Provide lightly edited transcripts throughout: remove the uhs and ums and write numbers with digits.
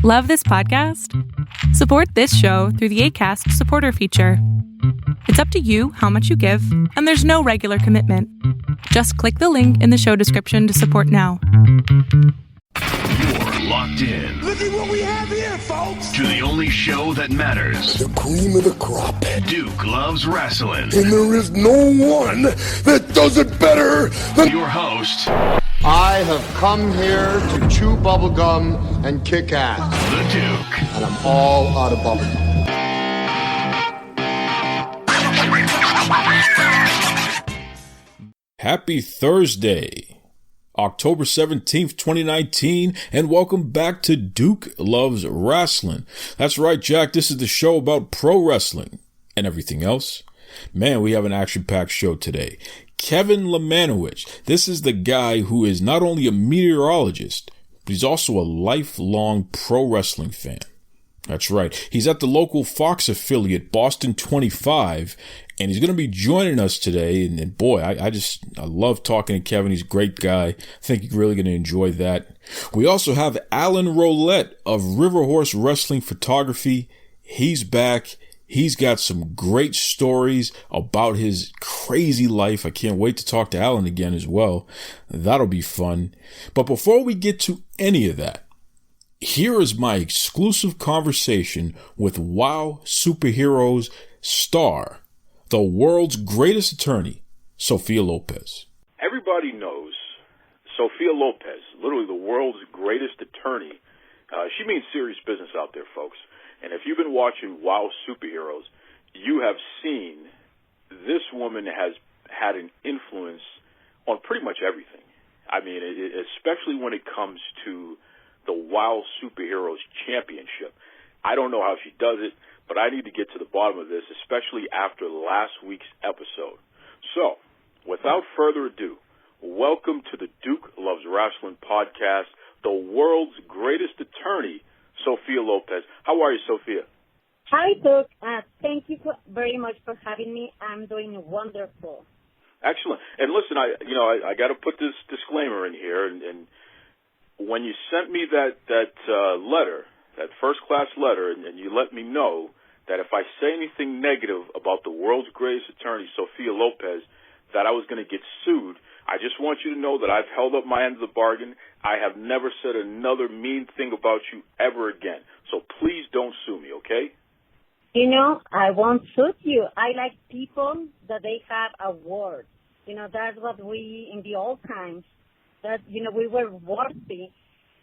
Love this podcast? Support this show through the Acast supporter feature. It's up to you how much you give, and there's no regular commitment. Just click the link in the show description to support now. You're locked in. Look at what we have here, folks. To the only show that matters. The cream of the crop. Duke loves Rasslin. And there is no one that does it better than your host. I have come here to chew bubblegum and kick ass. The Duke. And I'm all out of bubblegum. Happy Thursday, October 17th, 2019, and welcome back to Duke Loves Rasslin. That's right, Jack, this is the show about pro wrestling and everything else. Man, we have an action-packed show today. Kevin Lemanowicz, this is the guy who is not only a meteorologist, but he's also a lifelong pro wrestling fan. That's right. He's at the local Fox affiliate, Boston 25, and he's going to be joining us today. And boy, I love talking to Kevin. He's a great guy. I think you're really going to enjoy that. We also have Alan Rolette of River Horse Wrestling Photography. He's back. He's got some great stories about his crazy life. I can't wait to talk to Alan again as well. That'll be fun. But before we get to any of that, here is my exclusive conversation with WoW Superheroes star, the world's greatest attorney, Sophia Lopez. Everybody knows Sophia Lopez, literally the world's greatest attorney. She means serious business out there, folks. And if you've been watching WoW Superheroes, you have seen this woman has had an influence on pretty much everything. I mean, especially when it comes to the WoW Superheroes Championship. I don't know how she does it, but I need to get to the bottom of this, especially after last week's episode. So, without further ado, welcome to the Duke Loves Rasslin podcast, the world's greatest attorney, Sophia Lopez. How are you, Sophia? Hi, Duke. Thank you very much for having me. I'm doing wonderful. Excellent. And listen, I got to put this disclaimer in here, and when you sent me that letter, that first-class letter, and you let me know that if I say anything negative about the world's greatest attorney, Sophia Lopez, that I was going to get sued, I just want you to know that I've held up my end of the bargain. I have never said another mean thing about you ever again. So please don't sue me, okay? You know, I won't sue you. I like people that they have awards. You know, that's what we, in the old times, that, you know, we were worthy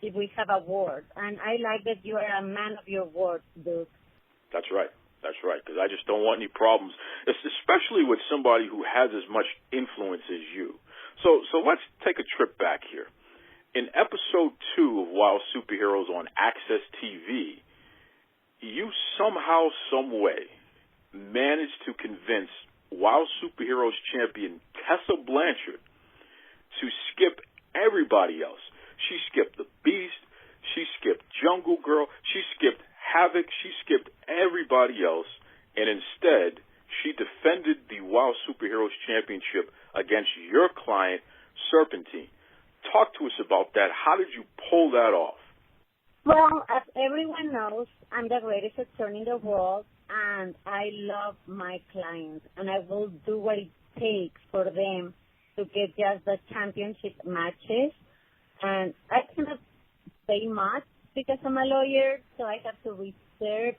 if we have awards. And I like that you are a man of your word, Duke. That's right. That's right, because I just don't want any problems, especially with somebody who has as much influence as you. So let's take a trip back here. In episode 2 of WoW Superheroes on Access TV, you somehow, some way, managed to convince WoW Superheroes champion Tessa Blanchard to skip everybody else. She skipped the Beast. She skipped Jungle Girl. She skipped Havoc. She skipped everybody else. And instead, she defended the WoW Superheroes Championship against your client, Serpentine. Talk to us about that. How did you pull that off? Well, as everyone knows, I'm the greatest attorney in the world, and I love my clients, and I will do what it takes for them to get just the championship matches. And I cannot say much because I'm a lawyer, so I have to reserve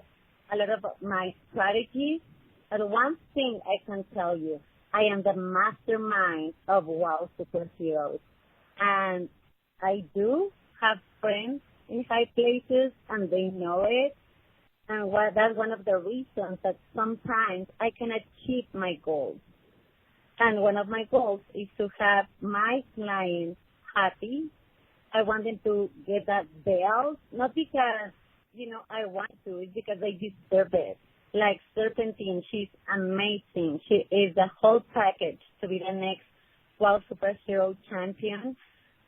a lot of my strategies. But one thing I can tell you, I am the mastermind of WoW Superheroes. And I do have friends in high places, and they know it. And that's one of the reasons that sometimes I can achieve my goals. And one of my goals is to have my clients happy. I want them to get that belt, not because, you know, I want to, it's because they deserve it. Like Serpentine, she's amazing. She is the whole package to be the next WoW Superhero champion.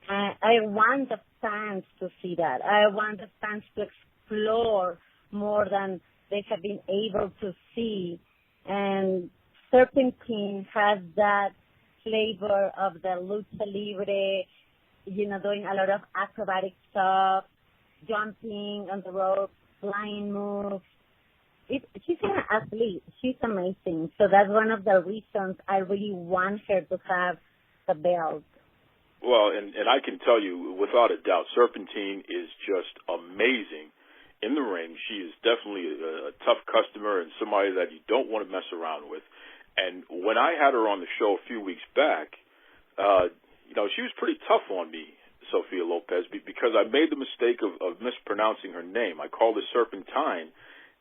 I want the fans to see that. I want the fans to explore more than they have been able to see. And Serpentine has that flavor of the lucha libre, you know, doing a lot of acrobatic stuff. jumping on the rope, flying moves. She's an athlete. She's amazing. So that's one of the reasons I really want her to have the belt. Well, and I can tell you, without a doubt, Serpentine is just amazing in the ring. She is definitely a tough customer and somebody that you don't want to mess around with. And when I had her on the show a few weeks back, she was pretty tough on me, Sophia Lopez, because I made the mistake of mispronouncing her name. I called her Serpentine,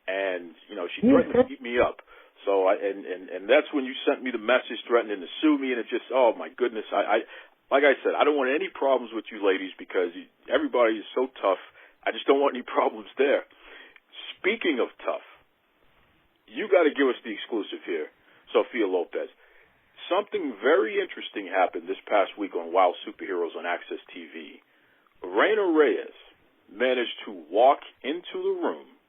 and, she threatened to beat me up. So, and that's when you sent me the message threatening to sue me, and it just, oh, my goodness. Like I said, I don't want any problems with you ladies because everybody is so tough. I just don't want any problems there. Speaking of tough, you got to give us the exclusive here, Sophia Lopez. Something very interesting happened this past week on Wild Superheroes on Access TV. Reina Reyes managed to walk into the room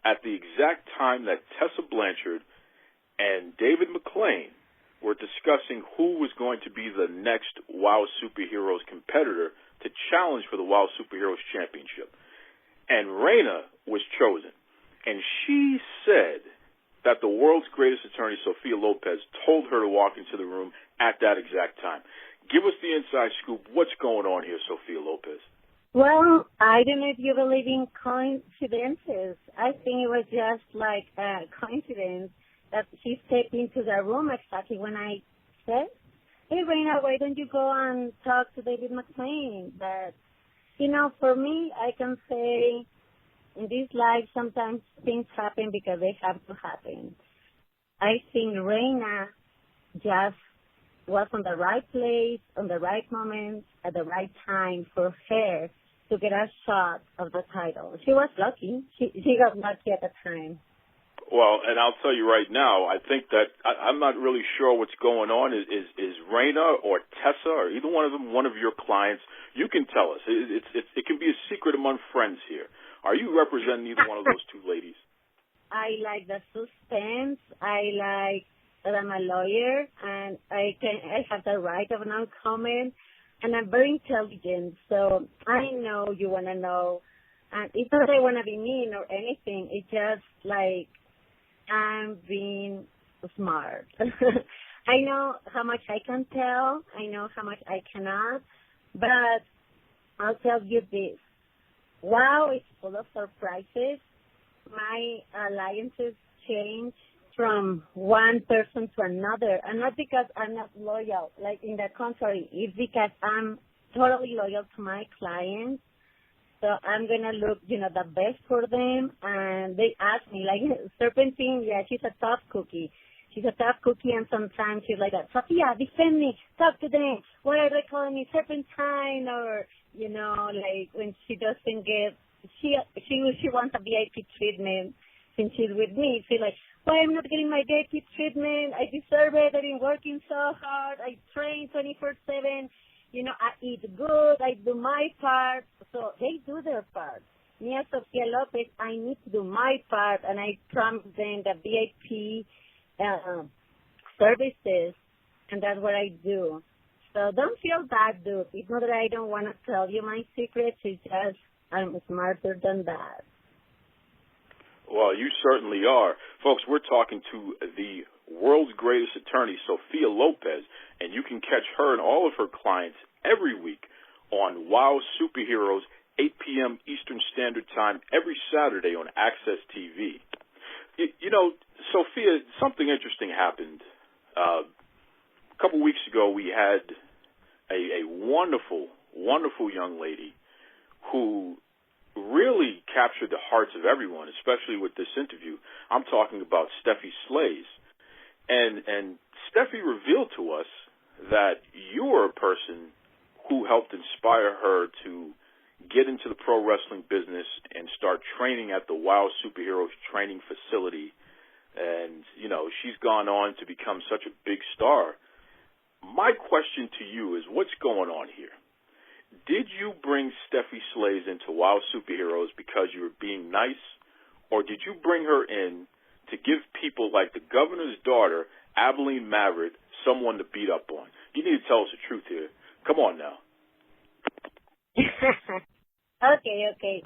at the exact time that Tessa Blanchard and David McClain were discussing who was going to be the next WoW Superheroes competitor to challenge for the WoW Superheroes Championship. And Reina was chosen. And she said that the world's greatest attorney, Sophia Lopez, told her to walk into the room at that exact time. Give us the inside scoop. What's going on here, Sophia Lopez? Well, I don't know if you believe in coincidences. I think it was just like a coincidence that she stepped into the room exactly when I said, hey, Reina, why don't you go and talk to David McClain? But, for me, I can say in this life sometimes things happen because they have to happen. I think Reina just was on the right place, on the right moment, at the right time for her to get a shot of the title. She was lucky. She got lucky at the time. Well, and I'll tell you right now, I think that I'm not really sure what's going on. Is Reina or Tessa or either one of them one of your clients? You can tell us. It can be a secret among friends here. Are you representing either one of those two ladies? I like the suspense. I like that I'm a lawyer and I have the right of non-comment, and I'm very intelligent. So I know you want to know, and it's not that I want to be mean or anything. It's just like I'm being smart. I know how much I can tell. I know how much I cannot. But I'll tell you this. WoW is full of surprises. My alliances change from one person to another. And not because I'm not loyal. Like, in the contrary. It's because I'm totally loyal to my clients. So I'm going to look, the best for them. And they ask me, like, Serpentine, yeah, she's a tough cookie. She's a tough cookie, and sometimes she's like, Sophia, defend me, talk to them. Why are they calling me Serpentine? Or, like when she doesn't get, she wants a VIP treatment since she's with me. She's like, why I'm not getting my VIP treatment? I deserve it. I've been working so hard. I train 24/7. I eat good, I do my part, so they do their part. Me as Sophia Lopez, I need to do my part, and I promise them the VIP services, and that's what I do. So don't feel bad, dude. It's not that I don't want to tell you my secrets, it's just I'm smarter than that. Well, you certainly are. Folks, we're talking to the world's greatest attorney, Sophia Lopez, and you can catch her and all of her clients every week on WoW Superheroes, 8 p.m. Eastern Standard Time, every Saturday on Access TV. Sophia, something interesting happened. A couple weeks ago, we had a wonderful, wonderful young lady who really captured the hearts of everyone, especially with this interview. I'm talking about Steffi Slays. And Steffi revealed to us that you were a person who helped inspire her to get into the pro wrestling business and start training at the WoW Superheroes training facility. And, she's gone on to become such a big star. My question to you is, what's going on here? Did you bring Steffi Slays into WoW Superheroes because you were being nice, or did you bring her in to give people like the governor's daughter, Abilene Maverick, someone to beat up on? You need to tell us the truth here. Come on now. Okay.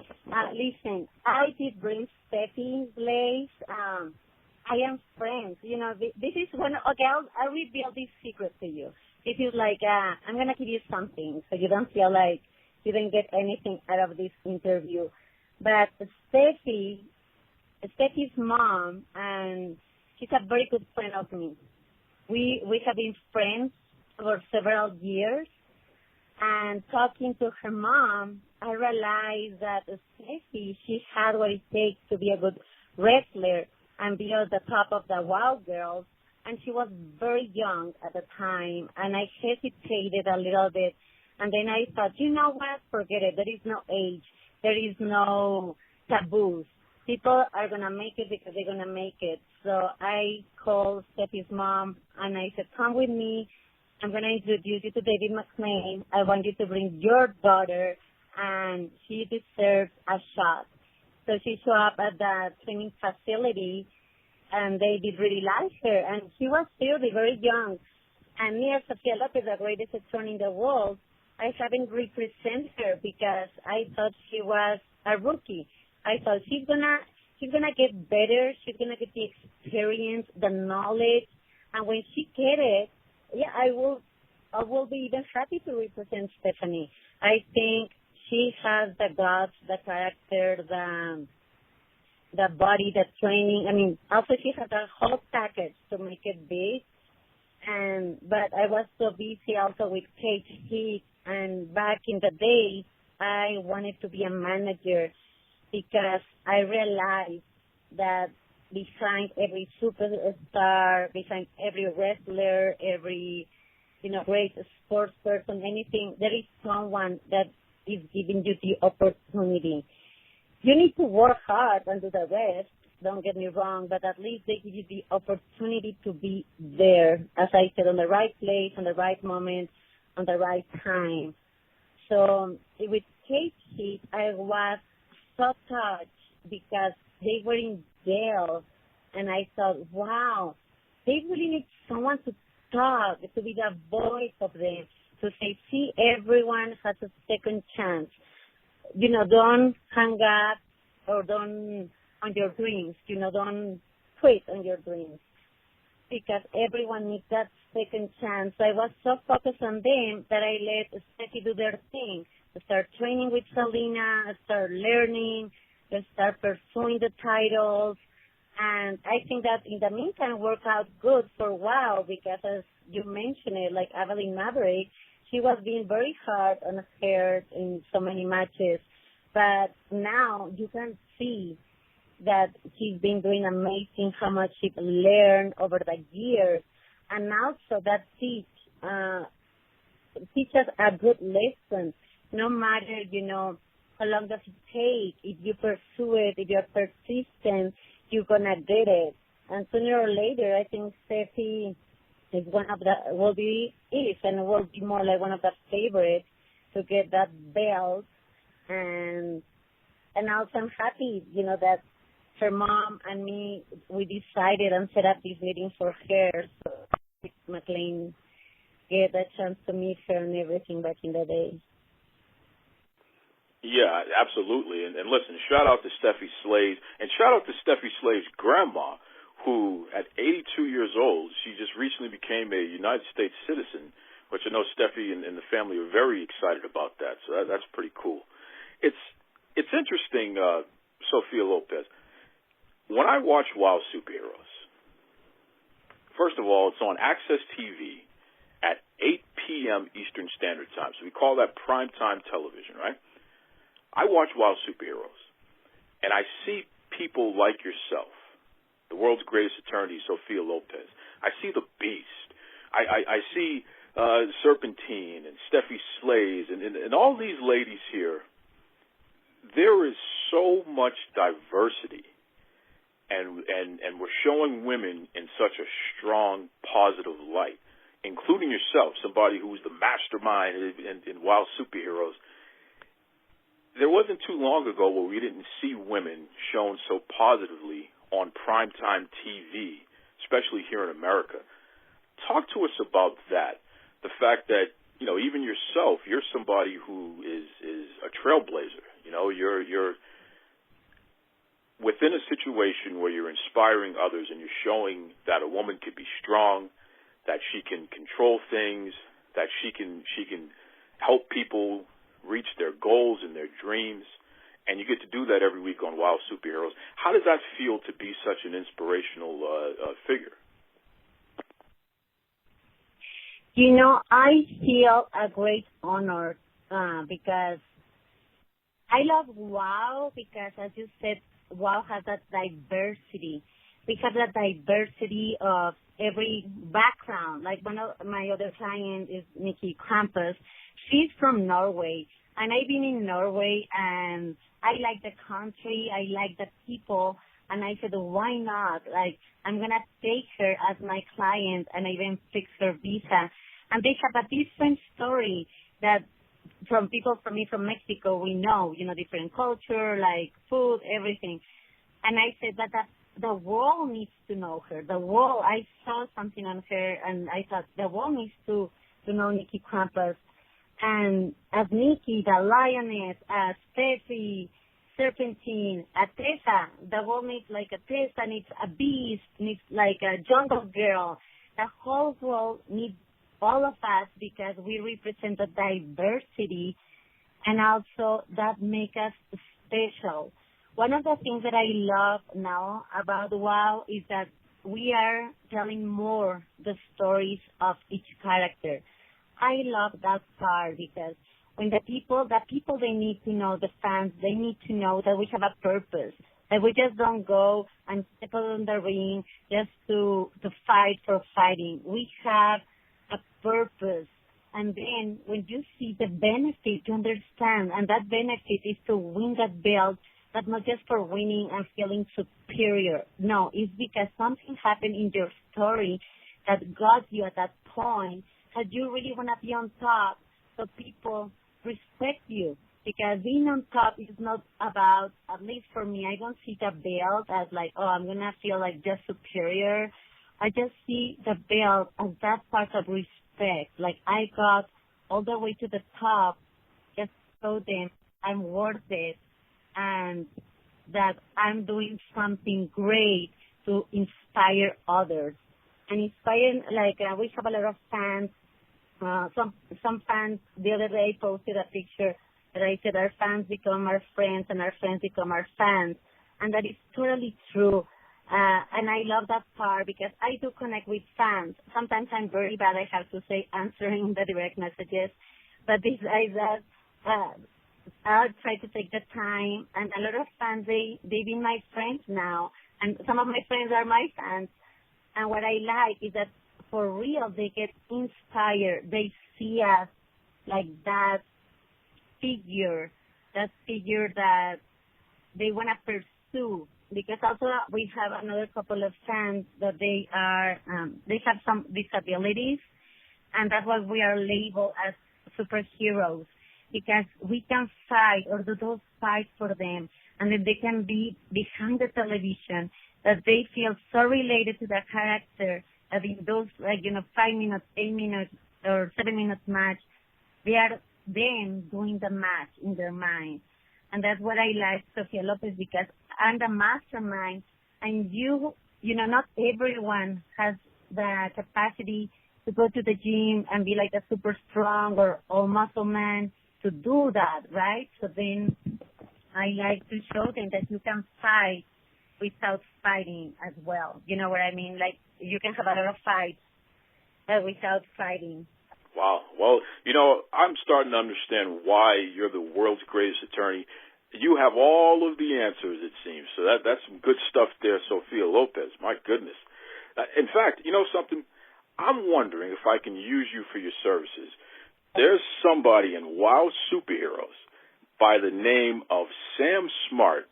Listen, I did bring Steffi's place. I am friends. This is one. Okay, I'll reveal this secret to you. This is like, I'm going to give you something so you don't feel like you didn't get anything out of this interview. But Steffi's mom, and she's a very good friend of me. We have been friends for several years. And talking to her mom, I realized that Steffi, she had what it takes to be a good wrestler and be at the top of the Wild Girls. And she was very young at the time, and I hesitated a little bit. And then I thought, you know what? Forget it. There is no age. There is no taboos. People are going to make it because they're going to make it. So I called Steffi's mom, and I said, come with me. I'm going to introduce you to David McLean. I want you to bring your daughter, and she deserves a shot. So she showed up at the training facility, and they did really like her. And she was still very young. And me as Sophia Lopez, the greatest attorney in the world, I haven't represented her because I thought she was a rookie. I thought she's gonna get better. She's gonna get the experience, the knowledge, and when she get it, yeah, I will be even happy to represent Stephanie. I think she has the guts, the character, the body, the training. I mean, also she has a whole package to make it big. But I was so busy also with Cage Heat, and back in the day, I wanted to be a manager because I realized that behind every superstar, behind every wrestler, every, great sports person, anything, there is someone that is giving you the opportunity. You need to work hard and do the rest, don't get me wrong, but at least they give you the opportunity to be there, as I said, on the right place, on the right moment, on the right time. So with Cage Heat, I was so touched because they were in jail, and I thought, wow, they really need someone to talk, to be the voice of them, to say, see, everyone has a second chance. Don't hang up or don't on your dreams, don't quit on your dreams, because everyone needs that second chance. So I was so focused on them that I let Steffi do their thing, start training with Selena, start learning, start pursuing the titles. And I think that in the meantime worked out good for a while because, as you mentioned it, like Evelyn Maverick, she was being very hard on her in so many matches. But now you can see that she's been doing amazing, how much she's learned over the years. And also that teaches a good lesson. No matter, how long does it take, if you pursue it, if you're persistent, you're going to get it. And sooner or later, I think Steffi is will be more like one of the favorites to get that belt. And also I'm happy, that her mom and me, we decided and set up this meeting for her so McLean get a chance to meet her and everything back in the day. Yeah, absolutely. And listen, shout out to Steffi Slaves, and shout out to Steffi Slaves' grandma, who at 82 years old, she just recently became a United States citizen, which I know Steffi and the family are very excited about that. So that's pretty cool. It's interesting, Sophia Lopez. When I watch Wild Superheroes, first of all, it's on Access TV at 8 p.m. Eastern Standard Time. So we call that primetime television, right? I watch Wild Superheroes, and I see people like yourself, the world's greatest attorney, Sophia Lopez. I see the Beast. I see Serpentine and Steffi Slays and all these ladies here. There is so much diversity, and we're showing women in such a strong, positive light, including yourself, somebody who was the mastermind in Wild Superheroes. There wasn't too long ago where we didn't see women shown so positively on primetime TV, especially here in America. Talk to us about that, the fact that, even yourself, you're somebody who is a trailblazer. You know, you're within a situation where you're inspiring others and you're showing that a woman can be strong, that she can control things, that she can help people reach their goals and their dreams, and you get to do that every week on Wild Superheroes. How does that feel to be such an inspirational figure? You know, I feel a great honor because I love WOW because, as you said, WOW has that diversity. We have that diversity of every background. Like one of my other clients is Nikki Krampus. She's from Norway, and I've been in Norway, and I like the country, I like the people, and I said, why not? Like, I'm going to take her as my client, and I even fix her visa. And they have a different story that from people from Mexico, we know, you know, different culture, like food, everything. And I said that the world needs to know her. The world, I saw something on her, and I thought the world needs to know Nikki Krampus. And as Nikki, the lioness, as Steffi, Serpentine, a Tessa, the world needs like a Tessa, needs a beast, needs like a jungle girl. The whole world needs all of us because we represent the diversity, and also that makes us special. One of the things that I love now about WOW is that we are telling more the stories of each character. I love that part because when the people, they need to know, the fans, they need to know that we have a purpose, that we just don't go and step on the ring just to fight for fighting. We have a purpose. And then when you see the benefit, you understand, and that benefit is to win that belt, but not just for winning and feeling superior. No, it's because something happened in your story that got you at that point that you really want to be on top so people respect you. Because being on top is not about, at least for me, I don't see the belt as like, oh, I'm going to feel like just superior. I just see the belt as that part of respect. Like I got all the way to the top just so them I'm worth it and that I'm doing something great to inspire others. And inspire, like we have a lot of fans. Some fans, the other day posted a picture that I said our fans become our friends and our friends become our fans. And that is totally true. And I love that part because I do connect with fans. Sometimes I'm very bad, I have to say, answering the direct messages. But besides that, I'll try to take the time. And a lot of fans, they've been my friends now. And some of my friends are my fans. And what I like is that for real, they get inspired. They see us like that figure that they want to pursue. Because also we have another couple of fans that they have some disabilities, and that's why we are labeled as superheroes, because we can fight or do those fights for them, and then they can be behind the television, that they feel so related to the character that in those 5 minutes, 8 minutes, or 7 minutes match, they are them doing the match in their mind. And that's what I like, Sophia Lopez, because I'm the mastermind, and not everyone has the capacity to go to the gym and be like a super strong or muscle man to do that, right? So then I like to show them that you can fight without fighting as well. You know what I mean? Like you can have a lot of fights without fighting. Wow. Well, I'm starting to understand why you're the world's greatest attorney. You have all of the answers, it seems. So that's some good stuff there, Sophia Lopez. My goodness. In fact, you know something? I'm wondering if I can use you for your services. There's somebody in Wild Superheroes by the name of Sam Smart,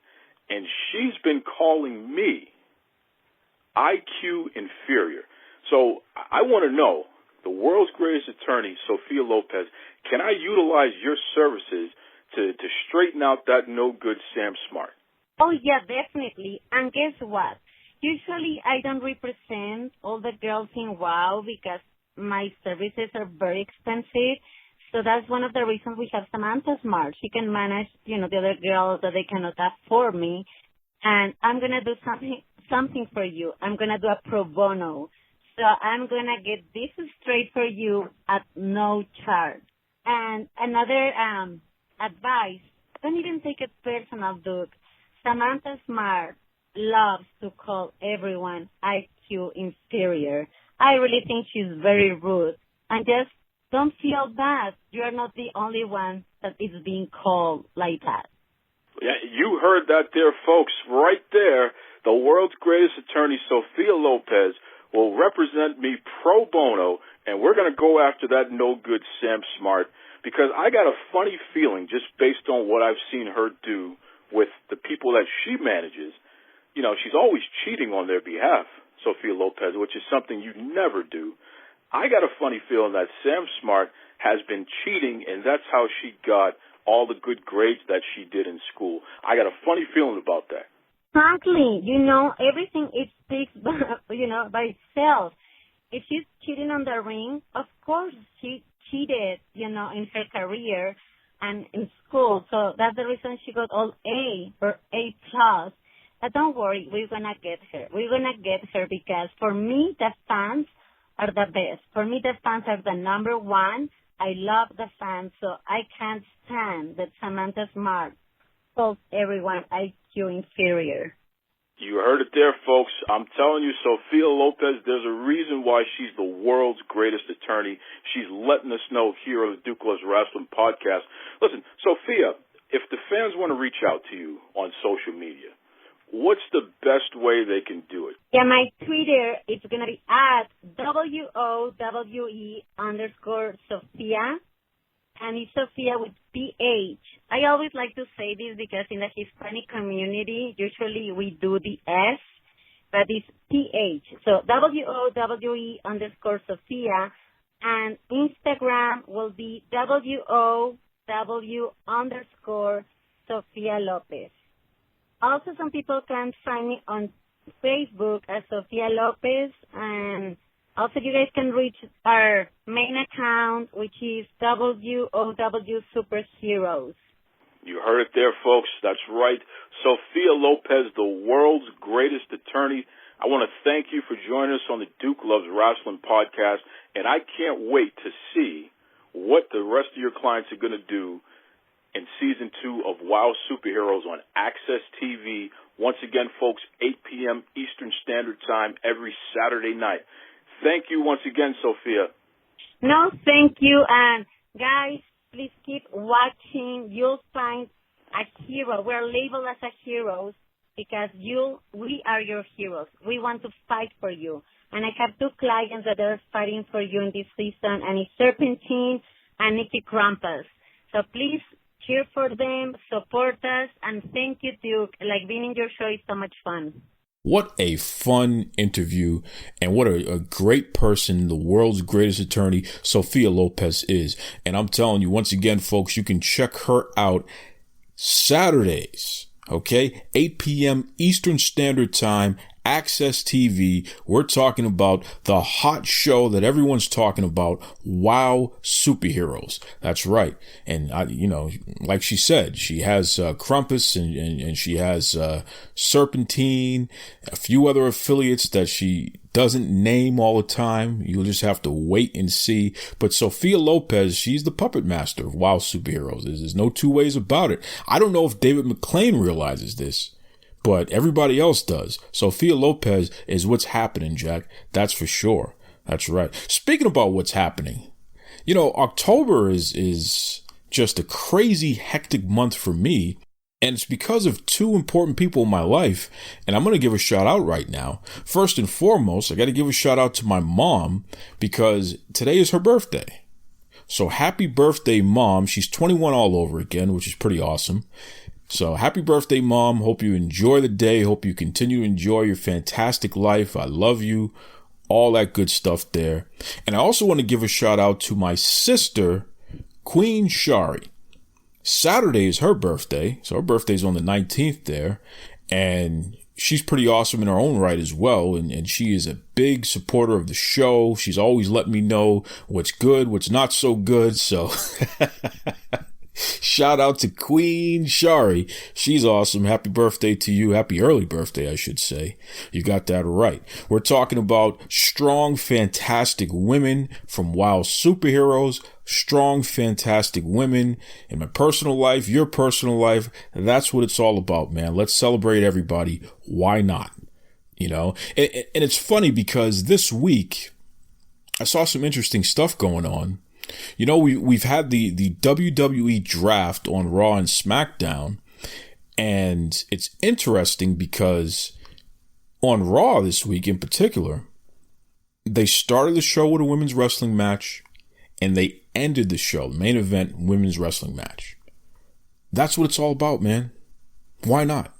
and she's been calling me IQ inferior. So I want to know, the world's greatest attorney, Sophia Lopez, can I utilize your services to straighten out that no-good Sam Smart? Oh, yeah, definitely. And guess what? Usually I don't represent all the girls in WOW because my services are very expensive. So that's one of the reasons we have Samantha Smart. She can manage, the other girls that they cannot afford me. And I'm going to do something for you. I'm going to do a pro bono. So I'm going to get this straight for you at no charge. And another advice, don't even take it personal, Duke. Samantha Smart loves to call everyone IQ inferior. I really think she's very rude. And just don't feel bad. You're not the only one that is being called like that. Yeah, you heard that there, folks. Right there, the world's greatest attorney, Sophia Lopez, will represent me pro bono, and we're going to go after that no-good Sam Smart, because I got a funny feeling just based on what I've seen her do with the people that she manages. She's always cheating on their behalf, Sophia Lopez, which is something you never do. I got a funny feeling that Sam Smart has been cheating, and that's how she got all the good grades that she did in school. I got a funny feeling about that. Exactly. Everything it speaks, by itself. If she's cheating on the ring, of course she cheated, in her career and in school. So that's the reason she got all A or A plus. But don't worry, we're going to get her. We're going to get her because for me, the fans are the best. For me, the fans are the number one. I love the fans, so I can't stand that Samantha Smart calls everyone IQ inferior. You heard it there, folks. I'm telling you, Sophia Lopez, there's a reason why she's the world's greatest attorney. She's letting us know here on the Duke Loves Rasslin podcast. Listen, Sophia, if the fans want to reach out to you on social media, what's the best way they can do it? Yeah, my Twitter, it's going to be at WOWE_Sophia. And it's Sophia with PH. I always like to say this because in the Hispanic community, usually we do the S, but it's PH. So WOWE_Sophia. And Instagram will be WOW_Sophia Lopez. Also, some people can find me on Facebook as Sophia Lopez, and also you guys can reach our main account, which is WOW Superheroes. You heard it there, folks. That's right. Sophia Lopez, the world's greatest attorney. I want to thank you for joining us on the Duke Loves Rasslin podcast, and I can't wait to see what the rest of your clients are going to do in Season 2 of WOW Superheroes on Access TV. Once again, folks, 8 p.m. Eastern Standard Time every Saturday night. Thank you once again, Sophia. No, thank you. And, guys, please keep watching. You'll find a hero. We're labeled as a heroes because we are your heroes. We want to fight for you. And I have 2 clients that are fighting for you in this season, and it's Serpentine and Nikki Krampus. So please cheer for them, support us, and thank you, Duke. Like, being in your show is so much fun. What a fun interview, and what a great person the world's greatest attorney, Sophia Lopez, is. And I'm telling you, once again, folks, you can check her out Saturdays, okay? 8 p.m. Eastern Standard Time, Access TV. We're talking about the hot show that everyone's talking about, WOW Superheroes. That's right. And, like she said, she has Krampus and she has Serpentine, a few other affiliates that she doesn't name all the time. You'll just have to wait and see. But Sophia Lopez, she's the puppet master of WOW Superheroes. There's no two ways about it. I don't know if David McClain realizes this, but everybody else does. Sophia Lopez is what's happening, Jack. That's for sure. That's right. Speaking about what's happening, October is just a crazy, hectic month for me. And it's because of 2 important people in my life. And I'm going to give a shout out right now. First and foremost, I got to give a shout out to my mom because today is her birthday. So happy birthday, Mom. She's 21 all over again, which is pretty awesome. So happy birthday, Mom. Hope you enjoy the day. Hope you continue to enjoy your fantastic life. I love you. All that good stuff there. And I also want to give a shout out to my sister, Queen Shari. Saturday is her birthday. So her birthday's on the 19th there. And she's pretty awesome in her own right as well. And she is a big supporter of the show. She's always let me know what's good, what's not so good. So shout out to Queen Shari. She's awesome. Happy birthday to you. Happy early birthday, I should say. You got that right. We're talking about strong, fantastic women from Wild Superheroes. Strong, fantastic women in my personal life, your personal life. That's what it's all about, man. Let's celebrate everybody. Why not? You know, and it's funny because this week I saw some interesting stuff going on. You know, we've had the WWE draft on Raw and SmackDown, and it's interesting because on Raw this week in particular, they started the show with a women's wrestling match, and they ended the show, the main event, women's wrestling match. That's what it's all about, man. Why not?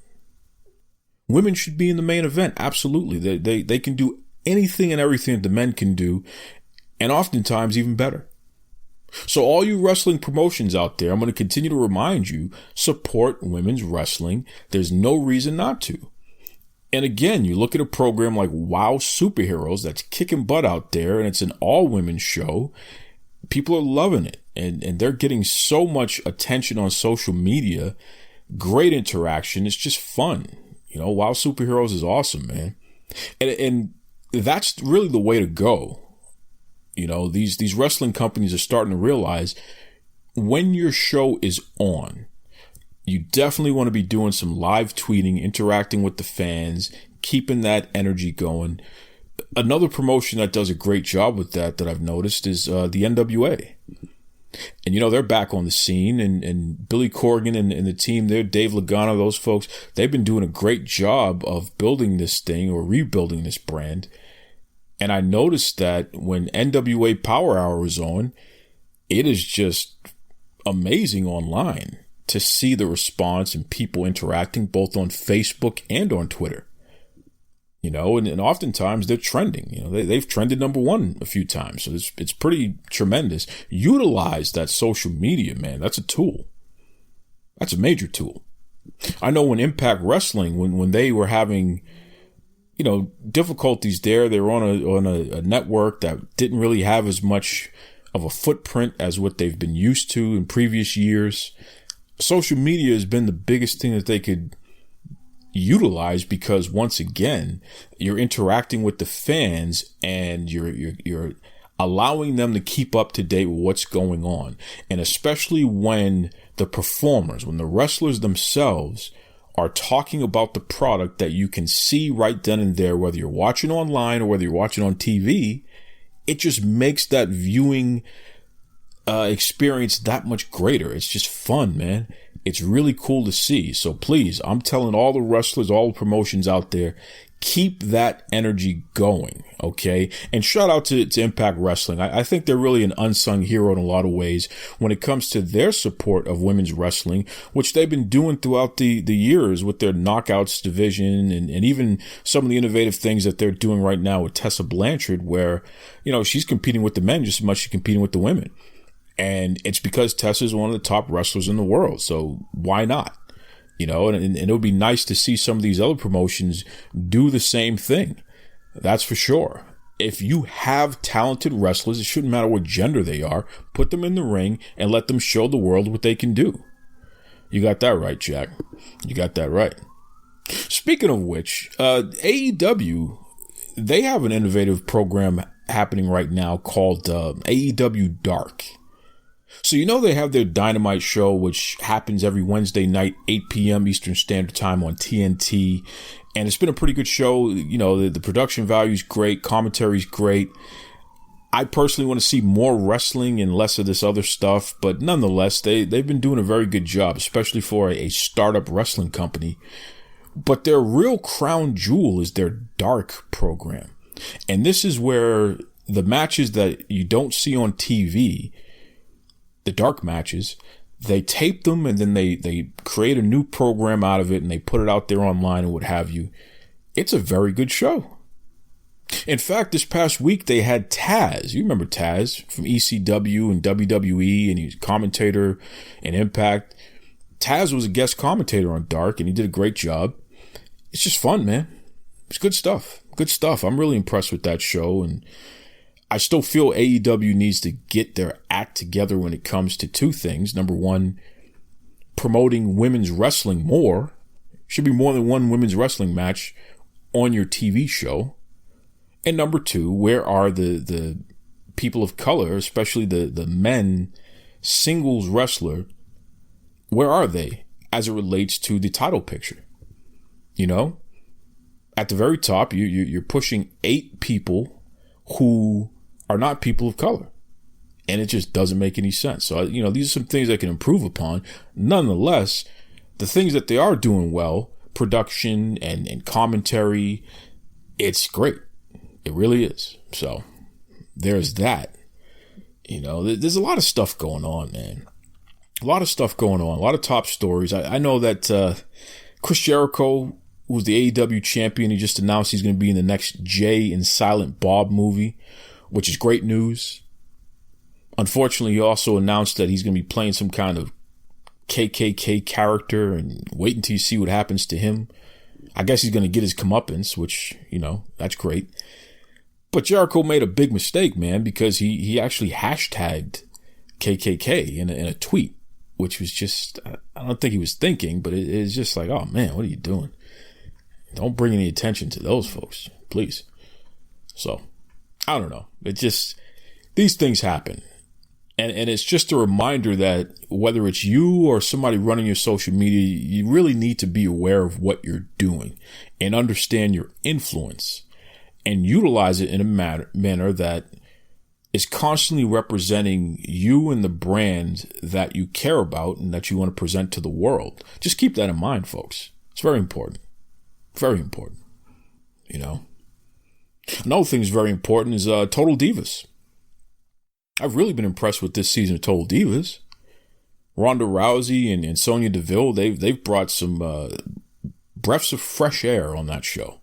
Women should be in the main event. Absolutely. They can do anything and everything that the men can do, and oftentimes even better. So all you wrestling promotions out there, I'm going to continue to remind you, support women's wrestling. There's no reason not to. And again, you look at a program like Wow Superheroes that's kicking butt out there, and it's an all-women's show. People are loving it, and they're getting so much attention on social media. Great interaction. It's just fun. You know, Wow Superheroes is awesome, man. And that's really the way to go. You know, these wrestling companies are starting to realize when your show is on, you definitely want to be doing some live tweeting, interacting with the fans, keeping that energy going. Another promotion that does a great job with that I've noticed is the NWA. And, you know, they're back on the scene, and Billy Corgan and the team there, Dave Lagana, those folks, they've been doing a great job of building this thing or rebuilding this brand. And I noticed that when NWA Power Hour is on, it is just amazing online to see the response and people interacting both on Facebook and on Twitter. You know, and oftentimes they're trending. You know, they've trended #1 a few times. So it's pretty tremendous. Utilize that social media, man. That's a tool. That's a major tool. I know when Impact Wrestling, when they were having, you know, difficulties there, they were on a network that didn't really have as much of a footprint as what they've been used to in previous years. Social media has been the biggest thing that they could utilize, because once again, you're interacting with the fans and you're allowing them to keep up to date with what's going on. And especially when the performers, when the wrestlers themselves are talking about the product that you can see right then and there, whether you're watching online or whether you're watching on TV, it just makes that viewing experience that much greater. It's just fun, man. It's really cool to see. So please, I'm telling all the wrestlers, all the promotions out there, keep that energy going, okay? And shout out to Impact Wrestling. I think they're really an unsung hero in a lot of ways when it comes to their support of women's wrestling, which they've been doing throughout the years with their Knockouts division and even some of the innovative things that they're doing right now with Tessa Blanchard, where, you know, she's competing with the men just as much as she's competing with the women. And it's because Tessa is one of the top wrestlers in the world. So why not? You know, and it would be nice to see some of these other promotions do the same thing. That's for sure. If you have talented wrestlers, it shouldn't matter what gender they are, put them in the ring and let them show the world what they can do. You got that right, Jack. You got that right. Speaking of which, AEW, they have an innovative program happening right now called AEW Dark. So, you know, they have their Dynamite show, which happens every Wednesday night, 8 p.m. Eastern Standard Time on TNT. And it's been a pretty good show. You know, the production value is great. Commentary is great. I personally want to see more wrestling and less of this other stuff. But nonetheless, they've been doing a very good job, especially for a startup wrestling company. But their real crown jewel is their Dark program. And this is where the matches that you don't see on TV, the dark matches, they tape them and then they create a new program out of it and they put it out there online and what have you. It's a very good show. In fact, this past week they had Taz. You remember Taz from ECW and WWE, and he's a commentator in Impact. Taz was a guest commentator on Dark and he did a great job. it's just fun, man. It's good stuff. Good stuff. I'm really impressed with that show, and I still feel AEW needs to get their act together when it comes to two things. Number one, promoting women's wrestling more. Should be more than one women's wrestling match on your TV show. And number two, where are the people of color, especially the men singles wrestler, where are they as it relates to the title picture? You know, at the very top, you're pushing 8 people who are not people of color. And it just doesn't make any sense. So, you know, these are some things I can improve upon. Nonetheless, the things that they are doing well, production and commentary, it's great. It really is. So there's that. You know, there's a lot of stuff going on, man. A lot of stuff going on. A lot of top stories. I know that Chris Jericho, who's the AEW champion, he just announced he's going to be in the next Jay and Silent Bob movie, which is great news. Unfortunately, he also announced that he's going to be playing some kind of KKK character, and wait until you see what happens to him. I guess he's going to get his comeuppance, which, you know, that's great. But Jericho made a big mistake, man, because he actually hashtagged KKK in a tweet, which was just, I don't think he was thinking, but it's just like, oh man, what are you doing? Don't bring any attention to those folks, please. So, I don't know. It just, these things happen. And it's just a reminder that whether it's you or somebody running your social media, you really need to be aware of what you're doing and understand your influence and utilize it in a manner that is constantly representing you and the brand that you care about and that you want to present to the world. Just keep that in mind, folks. It's very important. Very important. You know, another thing that's very important is Total Divas. I've really been impressed with this season of Total Divas. Ronda Rousey and Sonya Deville, they've brought some breaths of fresh air on that show.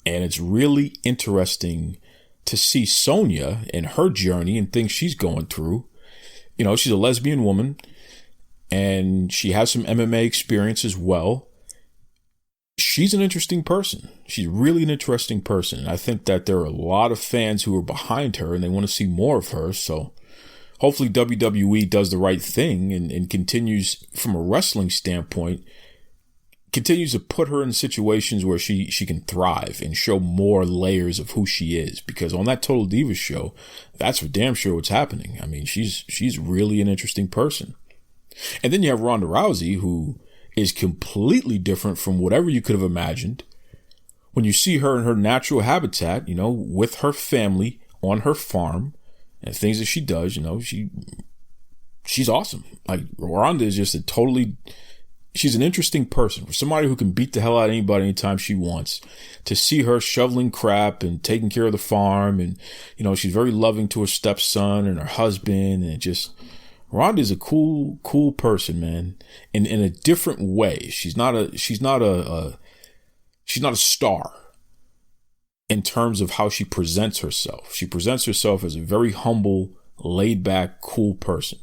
And it's really interesting to see Sonya and her journey and things she's going through. You know, she's a lesbian woman and she has some MMA experience as well. She's an interesting person. She's really an interesting person. And I think that there are a lot of fans who are behind her and they want to see more of her. So hopefully WWE does the right thing and continues, from a wrestling standpoint, continues to put her in situations where she can thrive and show more layers of who she is. Because on that Total Divas show, that's for damn sure what's happening. I mean, she's really an interesting person. And then you have Ronda Rousey, who is completely different from whatever you could have imagined. When you see her in her natural habitat, you know, with her family on her farm and things that she does, you know, she's awesome. Like, Ronda is just she's an interesting person. For somebody who can beat the hell out of anybody anytime she wants, to see her shoveling crap and taking care of the farm, and, you know, she's very loving to her stepson and her husband, and Ronda is a cool person, man, in a different way. She's not a star in terms of how she presents herself. She presents herself as a very humble, laid back, cool person.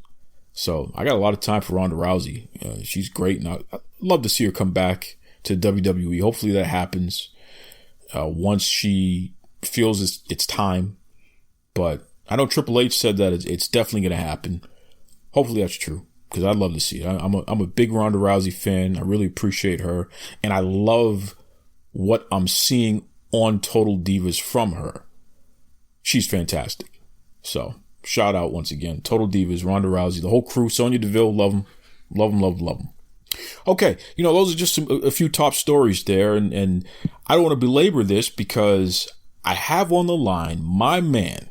So I got a lot of time for Ronda Rousey. She's great, and I'd love to see her come back to WWE. Hopefully that happens once she feels it's time. But I know Triple H said that it's definitely going to happen. Hopefully that's true, because I'd love to see it. I'm a big Ronda Rousey fan. I really appreciate her, and I love what I'm seeing on Total Divas from her. She's fantastic. So shout out once again, Total Divas, Ronda Rousey, the whole crew, Sonya Deville, love them. Love them, love them, love them. Okay, you know, those are just a few top stories there, and I don't want to belabor this because I have on the line my man,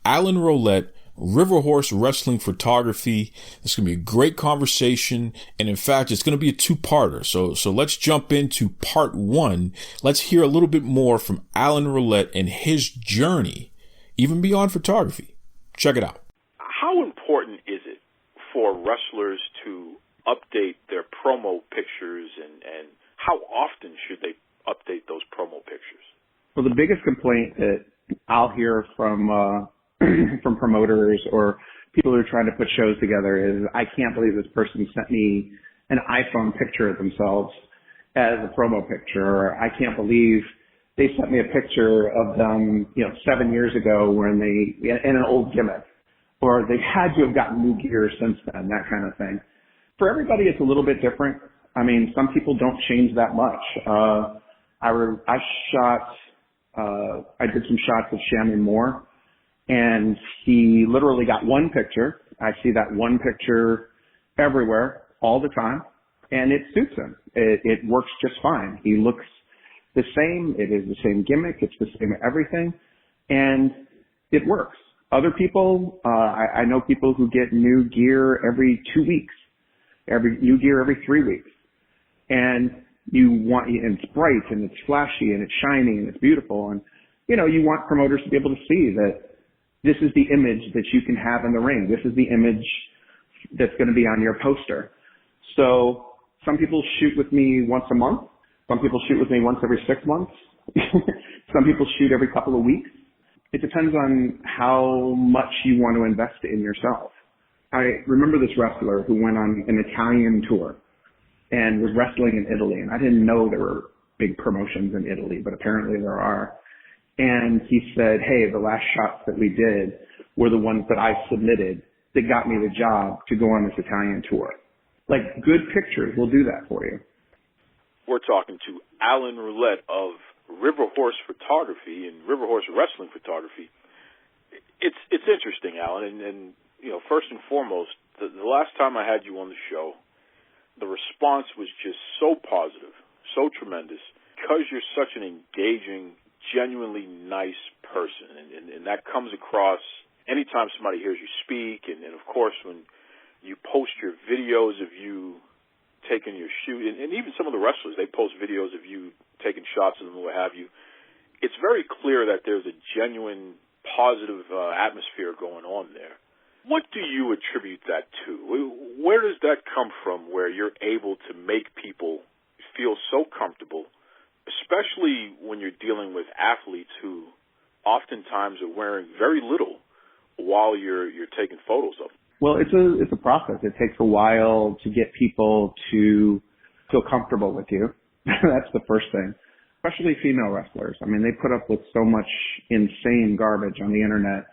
Alan Rolette, River Horse Wrestling Photography. It's going to be a great conversation, and in fact, it's going to be a two-parter. So let's jump into part one. Let's hear a little bit more from Alan Rolette and his journey, even beyond photography. Check it out. How important is it for wrestlers to update their promo pictures, and how often should they update those promo pictures? Well, the biggest complaint that I'll hear from from promoters or people who are trying to put shows together is, I can't believe this person sent me an iPhone picture of themselves. as a promo picture, or I can't believe they sent me a picture of them, 7 years ago when in an old gimmick, or they had to have gotten new gear since then, that kind of thing. For everybody, it's a little bit different. I mean, some people don't change that much. I did some shots of Shannon Moore, and he literally got one picture. I see that one picture everywhere all the time, and it suits him. It works just fine. He looks the same. It is the same gimmick. It's the same everything, and it works. Other people, I know people who get new gear every 2 weeks, new gear every 3 weeks, and and it's bright and it's flashy and it's shiny and it's beautiful, and you want promoters to be able to see that this is the image that you can have in the ring. This is the image that's going to be on your poster. So some people shoot with me once a month. Some people shoot with me once every 6 months. Some people shoot every couple of weeks. It depends on how much you want to invest in yourself. I remember this wrestler who went on an Italian tour and was wrestling in Italy. And I didn't know there were big promotions in Italy, but apparently there are. And he said, hey, the last shots that we did were the ones that I submitted that got me the job to go on this Italian tour. Like, good pictures will do that for you. We're talking to Alan Roulette of River Horse Photography and River Horse Wrestling Photography. It's interesting, Alan, and first and foremost, the last time I had you on the show, the response was just so positive, so tremendous, because you're such an engaging, genuinely nice person, and that comes across anytime somebody hears you speak, and of course when you post your videos of you taking your shoot, and even some of the wrestlers, they post videos of you taking shots of them and what have you. It's very clear that there's a genuine positive atmosphere going on there. What do you attribute that to? Where does that come from, where you're able to make people feel so comfortable, especially when you're dealing with athletes who oftentimes are wearing very little while you're taking photos of them? Well, it's a process. It takes a while to get people to feel comfortable with you. That's the first thing. Especially female wrestlers. I mean, they put up with so much insane garbage on the internet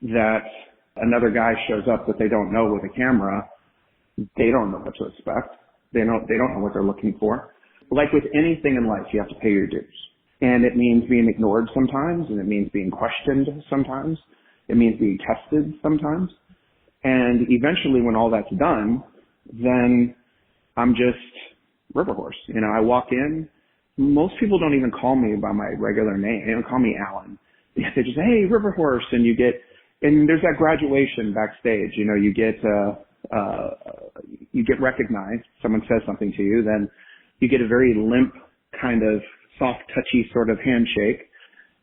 that another guy shows up that they don't know with a camera. They don't know what to expect. They don't know what they're looking for. Like with anything in life, you have to pay your dues. And it means being ignored sometimes, and it means being questioned sometimes. It means being tested sometimes. And eventually when all that's done, then I'm just River Horse. I walk in. Most people don't even call me by my regular name. They don't call me Alan. They just say, hey, River Horse. And and there's that graduation backstage. You get recognized. Someone says something to you. Then you get a very limp, kind of soft, touchy sort of handshake.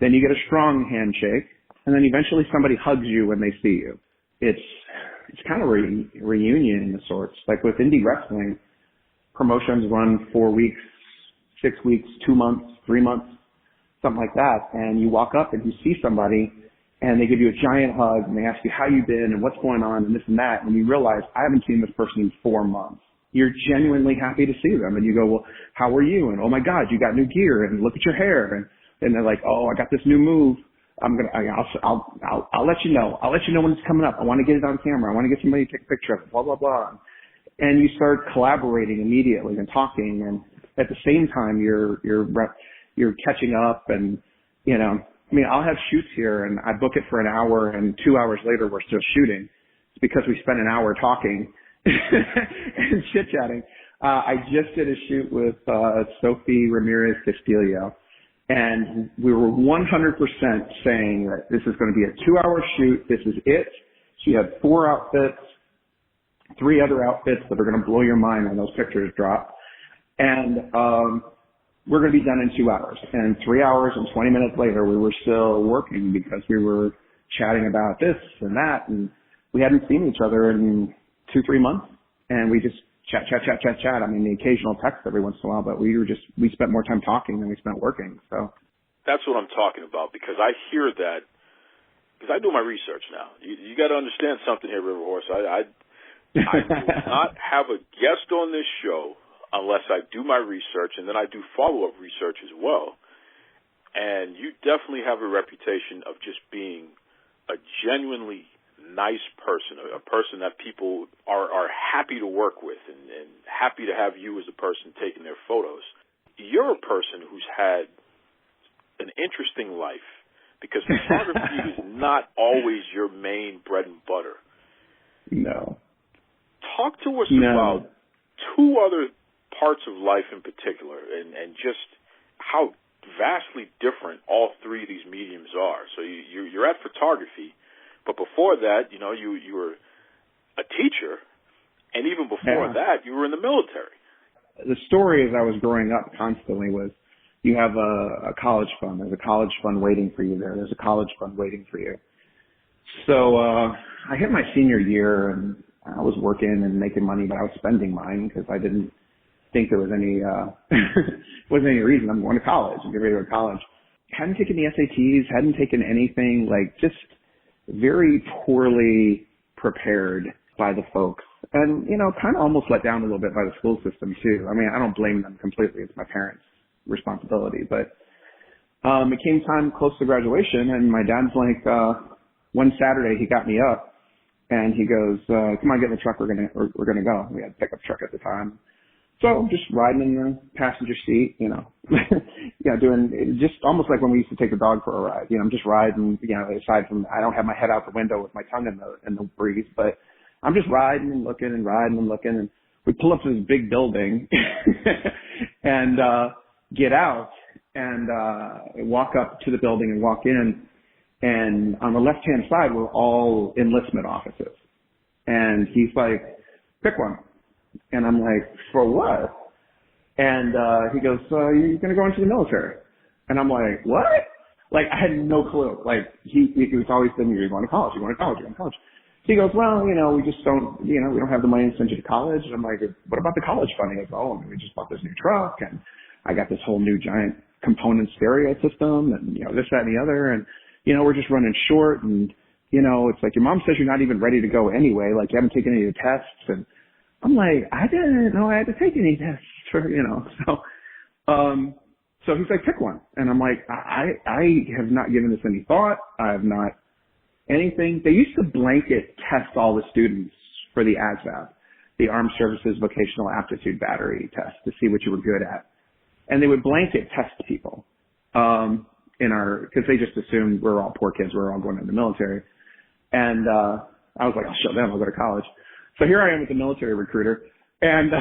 Then you get a strong handshake. And then eventually somebody hugs you when they see you. It's kind of a reunion of sorts. Like with indie wrestling, promotions run 4 weeks, 6 weeks, 2 months, 3 months, something like that. And you walk up and you see somebody and they give you a giant hug and they ask you how you've been and what's going on and this and that. And you realize, I haven't seen this person in 4 months. You're genuinely happy to see them. And you go, well, how are you? And oh my God, you got new gear and look at your hair. And they're like, oh, I got this new move. I'll let you know. I'll let you know when it's coming up. I want to get it on camera. I want to get somebody to take a picture of it, blah, blah, blah. And you start collaborating immediately and talking. And at the same time, you're catching up and, I'll have shoots here and I book it for an hour and 2 hours later we're still shooting. It's because we spent an hour talking and chit-chatting. I just did a shoot with Sophia Ramirez Castillo. And we were 100% saying that this is going to be a 2-hour shoot. This is it. She had 4 outfits, 3 other outfits that are going to blow your mind when those pictures drop. And we're going to be done in 2 hours. And 3 hours and 20 minutes later, we were still working because we were chatting about this and that. And we hadn't seen each other in 2-3 months. And we just chat. I mean, the occasional text every once in a while, but we spent more time talking than we spent working. So that's what I'm talking about, because I hear that, because I do my research now. You got to understand something here, River Horse. I do not have a guest on this show unless I do my research, and then I do follow-up research as well. And you definitely have a reputation of just being a genuinely nice person, a person that people are happy to work with and happy to have you as a person taking their photos. You're a person who's had an interesting life because photography is not always your main bread and butter. No. Talk to us about two other parts of life in particular and just how vastly different all three of these mediums are. So you're at photography, but before that, you were a teacher, and even before that, you were in the military. The story as I was growing up constantly was, you have a college fund. There's a college fund waiting for you there. There's a college fund waiting for you. So I hit my senior year, and I was working and making money, but I was spending mine because I didn't think there was any wasn't any reason. I'm going to college. I'm getting ready to go to college. Hadn't taken the SATs. Hadn't taken anything. Like, just very poorly prepared by the folks, and kind of almost let down a little bit by the school system too. I mean, I don't blame them completely. It's my parents' responsibility, but it came time close to graduation, and my dad's like, one Saturday he got me up, and he goes, "Come on, get in the truck. We're gonna go." We had a pickup truck at the time. So I'm just riding in the passenger seat, doing just almost like when we used to take the dog for a ride. I'm just riding, aside from I don't have my head out the window with my tongue in the breeze, but I'm just riding and looking and riding and looking. And we pull up to this big building and get out and walk up to the building and walk in. And on the left-hand side were all enlistment offices. And he's like, "Pick one." And I'm like, "For what?" And he goes, "You're going to go into the military." And I'm like, "What?" Like, I had no clue. Like, he was always saying, "You're going to college, you're going to college, you're going to college." He goes, "Well, we just don't, we don't have the money to send you to college." And I'm like, "What about the college fund?" He goes, "Oh, we just bought this new truck, and I got this whole new giant component stereo system, and, this, that, and the other. And, we're just running short. And, it's like, your mom says you're not even ready to go anyway. Like, you haven't taken any of the tests." And I'm like, "I didn't know I had to take any tests for, So he's like, "Pick one." And I'm like, I have not given this any thought. I have not anything. They used to blanket test all the students for the ASVAB, the Armed Services Vocational Aptitude Battery test, to see what you were good at. And they would blanket test people, because they just assumed we're all poor kids. We're all going to the military. And, I was like, "I'll show them. I'll go to college." So here I am with the military recruiter, and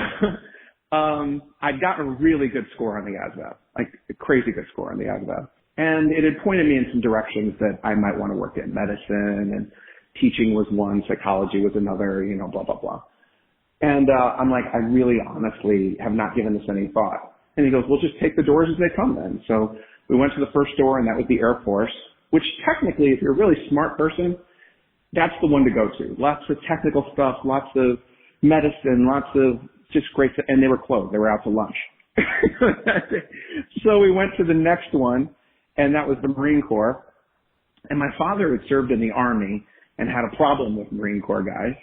I'd gotten a really good score on the ASVAB, like a crazy good score on the ASVAB. And it had pointed me in some directions that I might want to work in. Medicine and teaching was one, psychology was another, blah, blah, blah. And I'm like, I really honestly have not given this any thought. And he goes, "Well, just take the doors as they come then." So we went to the first door, and that was the Air Force, which technically, if you're a really smart person, that's the one to go to. Lots of technical stuff, lots of medicine, lots of just great stuff. And they were closed. They were out to lunch. So we went to the next one, and that was the Marine Corps. And my father had served in the Army and had a problem with Marine Corps guys.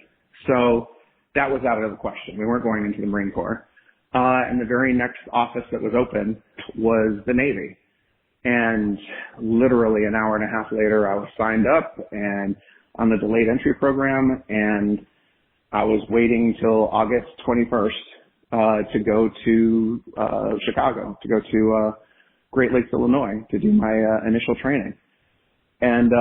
So that was out of the question. We weren't going into the Marine Corps. And the very next office that was open was the Navy. And literally an hour and a half later, I was signed up and on the delayed entry program, and I was waiting till August 21st to go to Chicago, to go to Great Lakes, Illinois, to do my initial training. And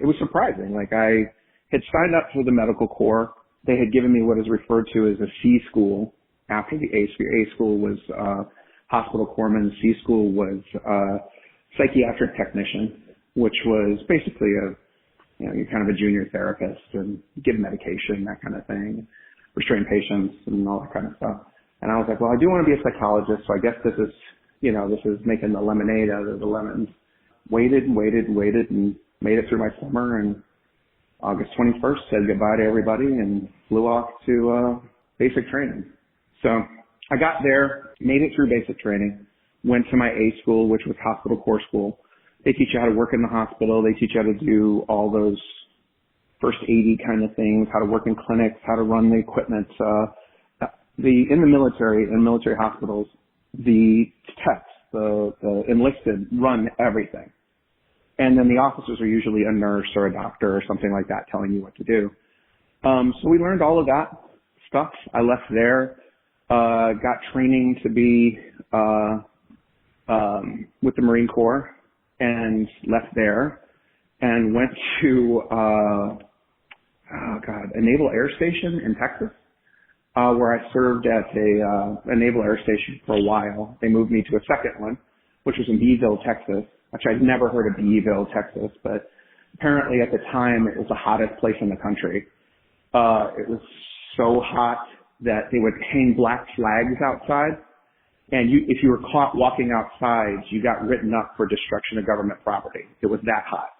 it was surprising. Like, I had signed up for the medical corps. They had given me what is referred to as a C school after the A school. A school was hospital corpsman. C school was psychiatric technician, which was basically you're kind of a junior therapist and give medication, that kind of thing, restrain patients and all that kind of stuff. And I was like, well, I do want to be a psychologist, so I guess this is making the lemonade out of the lemons. Waited and made it through my summer, and August 21st said goodbye to everybody and flew off to basic training. So I got there, made it through basic training, went to my A school, which was hospital corps school. They teach you how to work in the hospital. They teach you how to do all those first aid kind of things, how to work in clinics, how to run the equipment. in the military, in military hospitals, the techs, the enlisted run everything. And then the officers are usually a nurse or a doctor or something like that telling you what to do. So we learned all of that stuff. I left there, got training to be with the Marine Corps and left there and went to a naval air station in Texas, where I served at a naval air station for a while. They moved me to a second one, which was in Beeville, Texas, which I'd never heard of Beeville, Texas, but apparently at the time it was the hottest place in the country. It was so hot that they would hang black flags outside, and if you were caught walking outside, you got written up for destruction of government property. It was that hot.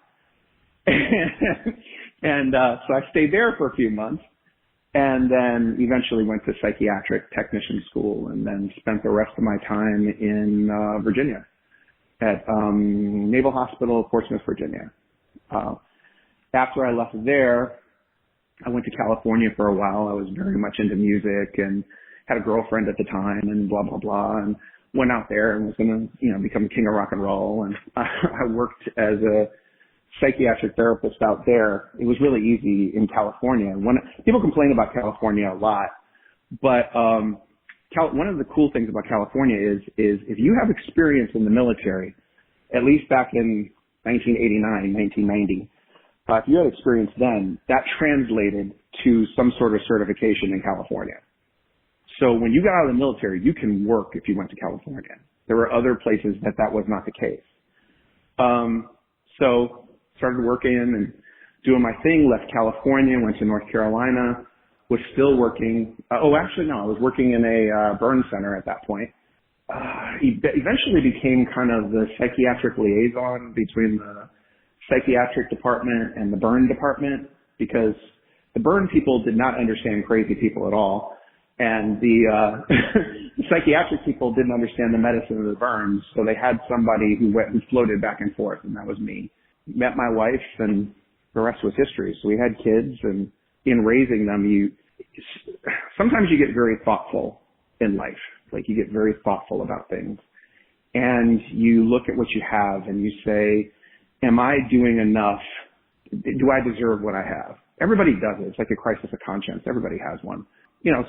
And so I stayed there for a few months, and then eventually went to psychiatric technician school, and then spent the rest of my time in Virginia at Naval Hospital, Portsmouth, Virginia. After I left there, I went to California for a while. I was very much into music and had a girlfriend at the time and blah, blah, blah, and went out there and was going to, become king of rock and roll. And I worked as a psychiatric therapist out there. It was really easy in California. When people complain about California a lot, but one of the cool things about California is if you have experience in the military, at least back in 1989, 1990, if you had experience then, that translated to some sort of certification in California. So when you got out of the military, you can work if you went to California. There were other places that was not the case. So started working and doing my thing, left California, went to North Carolina, was still working. I was working in a burn center at that point. Eventually became kind of the psychiatric liaison between the psychiatric department and the burn department, because the burn people did not understand crazy people at all. And the psychiatric people didn't understand the medicine of the burns. So they had somebody who floated back and forth, and that was me. Met my wife, and the rest was history. So we had kids, and in raising them, sometimes you get very thoughtful in life. Like, you get very thoughtful about things, and you look at what you have and you say, am I doing enough? Do I deserve what I have? Everybody does it. It's like a crisis of conscience. Everybody has one.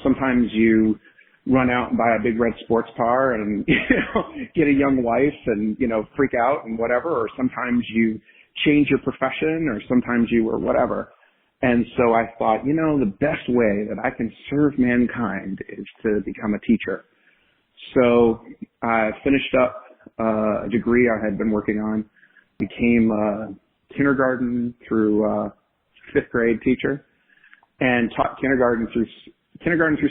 Sometimes you run out and buy a big red sports car and, get a young wife and, freak out and whatever, or sometimes you change your profession, or sometimes or whatever. And so I thought, the best way that I can serve mankind is to become a teacher. So I finished up a degree I had been working on, became a kindergarten through fifth grade teacher, and taught kindergarten through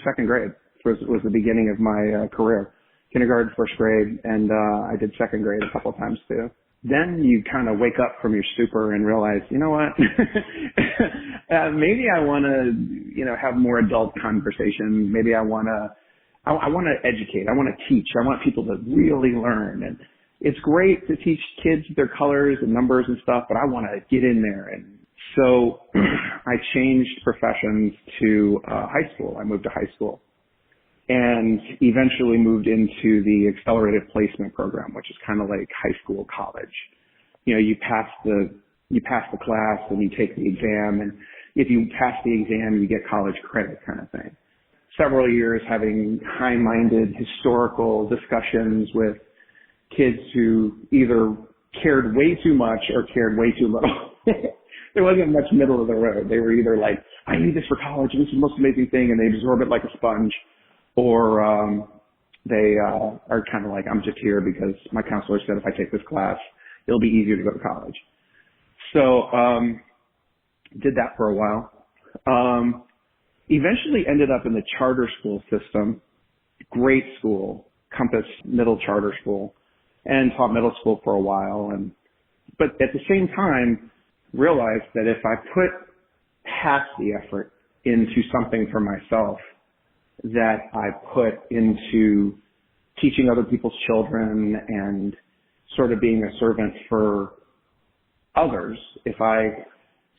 second grade was the beginning of my career. Kindergarten, first grade, and I did second grade a couple of times too. Then you kind of wake up from your stupor and realize, you know what, maybe I want to, have more adult conversation. Maybe I want to educate. I want to teach. I want people to really learn. And it's great to teach kids their colors and numbers and stuff, but I want to get in there. And so I changed professions to high school. I moved to high school and eventually moved into the accelerated placement program, which is kind of like high school, college. You pass the class and you take the exam, and if you pass the exam, you get college credit, kind of thing. Several years having high-minded historical discussions with kids who either cared way too much or cared way too little. There wasn't much middle of the road. They were either like, I need this for college, and this is the most amazing thing, and they absorb it like a sponge, or they are kind of like, I'm just here because my counselor said if I take this class, it'll be easier to go to college. So did that for a while. Eventually ended up in the charter school system, great school, Compass Middle Charter School, and taught middle school for a while. But at the same time, realized that if I put half the effort into something for myself that I put into teaching other people's children and sort of being a servant for others, if I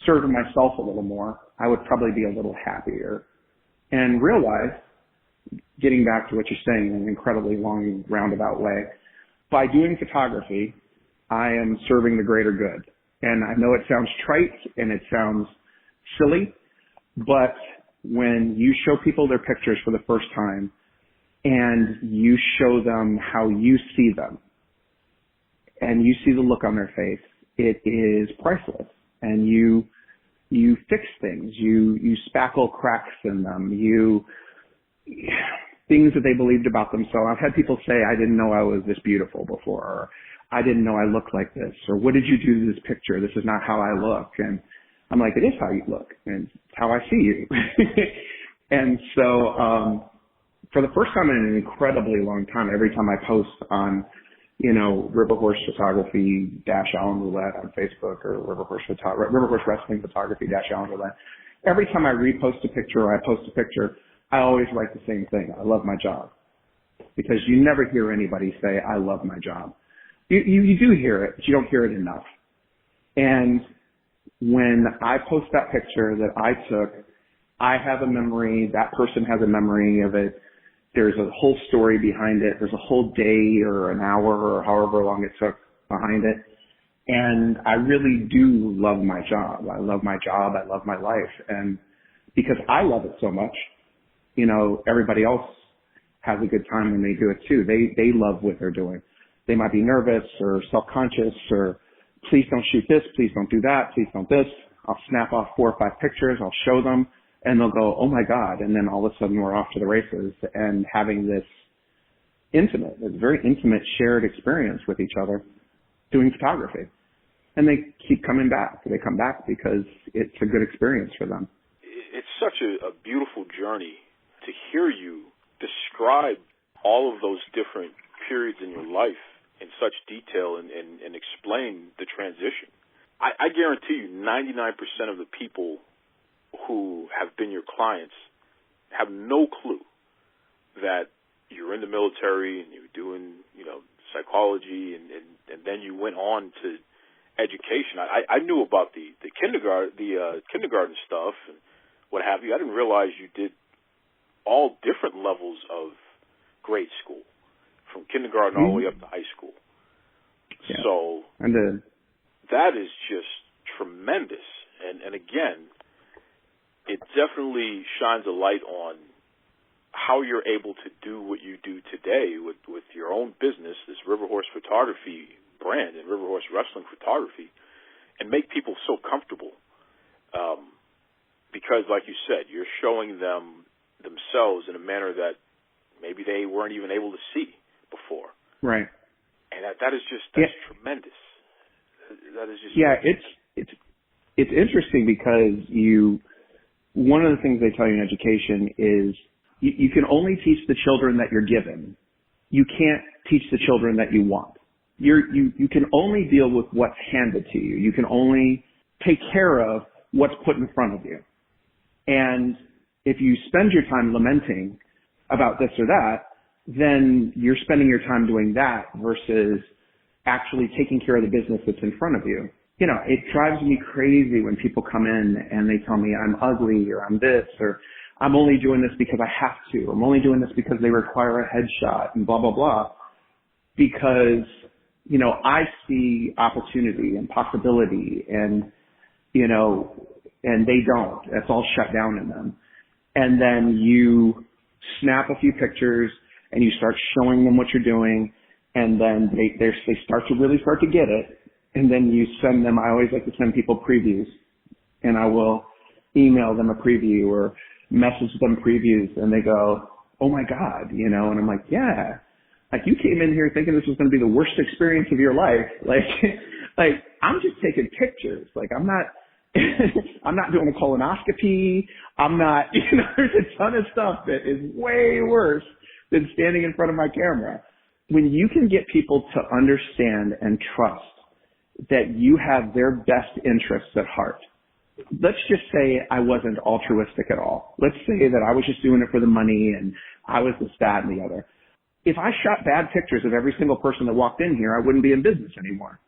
served myself a little more, I would probably be a little happier. And realized getting back to what you're saying in an incredibly long, roundabout way, by doing photography, I am serving the greater good. And I know it sounds trite and it sounds silly, but when you show people their pictures for the first time and you show them how you see them and you see the look on their face, it is priceless. And you fix things, you spackle cracks in them, things that they believed about themselves. I've had people say, I didn't know I was this beautiful before, or I didn't know I looked like this, or what did you do to this picture? This is not how I look. And I'm like, it is how you look, and it's how I see you. And so, for the first time in an incredibly long time, every time I post on, River Horse Photography Alan Roulette on Facebook, or River Horse Wrestling Photography Alan Roulette, every time I repost a picture or I post a picture, I always write the same thing. I love my job. Because you never hear anybody say, I love my job. You do hear it, but you don't hear it enough. And when I post that picture that I took, I have a memory, that person has a memory of it. There's a whole story behind it. There's a whole day or an hour or however long it took behind it. And I really do love my job. I love my job. I love my life. And because I love it so much, everybody else has a good time when they do it too. They love what they're doing. They might be nervous or self-conscious or please don't shoot this, please don't do that, please don't this. I'll snap off 4 or 5 pictures, I'll show them, and they'll go, oh my God. And then all of a sudden we're off to the races and having this very intimate shared experience with each other doing photography. And they keep coming back. They come back because it's a good experience for them. It's such a beautiful journey to hear you describe all of those different periods in your life in such detail and explain the transition. I guarantee you 99% of the people who have been your clients have no clue that you're in the military and you're doing, psychology and then you went on to education. I knew about the kindergarten stuff and what have you. I didn't realize you did all different levels of grade school, from kindergarten all the way up to high school. Yeah. So that is just tremendous. And again, it definitely shines a light on how you're able to do what you do today with your own business, this River Horse Photography brand and River Horse Wrestling Photography, and make people so comfortable. Because, like you said, you're showing them themselves in a manner that maybe they weren't even able to see before. Right. And that is just tremendous. That is just it's interesting because one of the things they tell you in education is you can only teach the children that you're given. You can't teach the children that you want. You can only deal with what's handed to you. You can only take care of what's put in front of you. And if you spend your time lamenting about this or that, then you're spending your time doing that versus actually taking care of the business that's in front of you. It drives me crazy when people come in and they tell me I'm ugly or I'm this or I'm only doing this because I have to. I'm only doing this because they require a headshot and blah, blah, blah. Because, I see opportunity and possibility and, and they don't. That's all shut down in them. And then you snap a few pictures and you start showing them what you're doing, and then they start to get it. And then you send them, I always like to send people previews, and I will email them a preview or message them previews, and they go, oh my God, and I'm like, yeah, like you came in here thinking this was going to be the worst experience of your life. Like I'm just taking pictures. Like I'm not doing a colonoscopy. I'm not, there's a ton of stuff that is way worse than standing in front of my camera. When you can get people to understand and trust that you have their best interests at heart. Let's just say I wasn't altruistic at all. Let's say that I was just doing it for the money and I was this, that, and the other. If I shot bad pictures of every single person that walked in here, I wouldn't be in business anymore.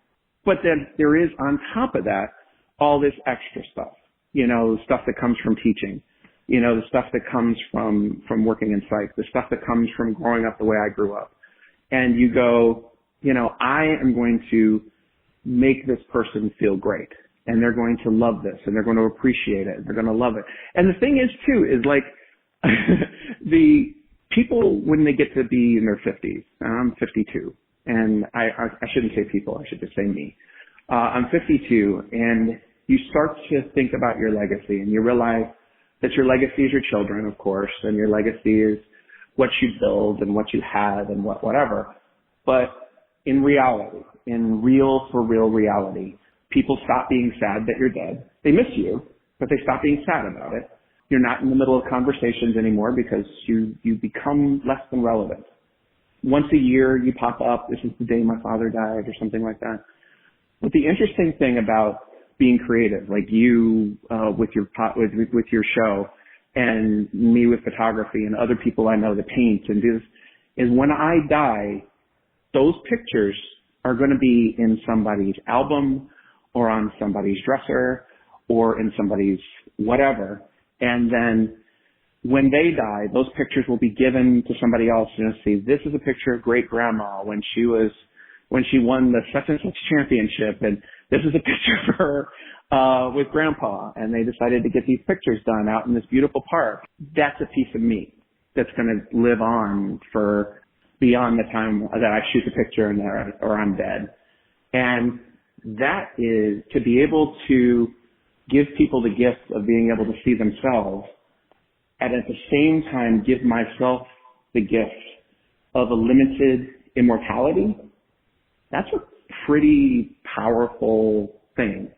But then there is on top of that all this extra stuff, stuff that comes from teaching, You know, the stuff that comes from working in psych, the stuff that comes from growing up the way I grew up. And you go, you know, I am going to make this person feel great, and they're going to love this, and they're going to appreciate it, and they're going to love it. And the thing is too, is like the people, when they get to be in their 50s, I'm 52, and I shouldn't say people, I should just say me. I'm 52, and you start to think about your legacy, and you realize that your legacy is your children, of course, and your legacy is what you build and what you have and whatever. But in reality, in for real reality, people stop being sad that you're dead. They miss you, but they stop being sad about it. You're not in the middle of conversations anymore because you become less than relevant. Once a year you pop up, this is the day my father died or something like that. But the interesting thing about being creative, like you with your show, and me with photography, and other people I know that paint and do this, is when I die, those pictures are going to be in somebody's album or on somebody's dresser or in somebody's whatever. And then when they die, those pictures will be given to somebody else. You know, see, this is a picture of great grandma when she won the such and such championship, and this is a picture of her with grandpa, and they decided to get these pictures done out in this beautiful park. That's a piece of me that's going to live on for beyond the time that I shoot the picture or I'm dead. And that is to be able to give people the gift of being able to see themselves, and at the same time give myself the gift of a limited immortality. That's a pretty powerful thing.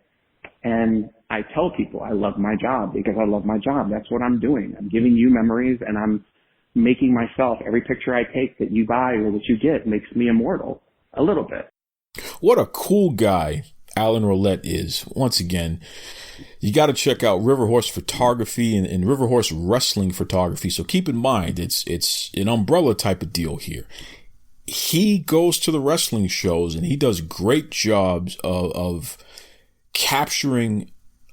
And I tell people I love my job because I love my job. That's what I'm doing. I'm giving you memories, and I'm making myself, every picture I take that you buy or that you get makes me immortal a little bit. What a cool guy Alan Roulette is. Once again, you got to check out River Horse Photography and River Horse Wrestling Photography. So keep in mind, it's an umbrella type of deal here. He goes to the wrestling shows and he does great jobs of capturing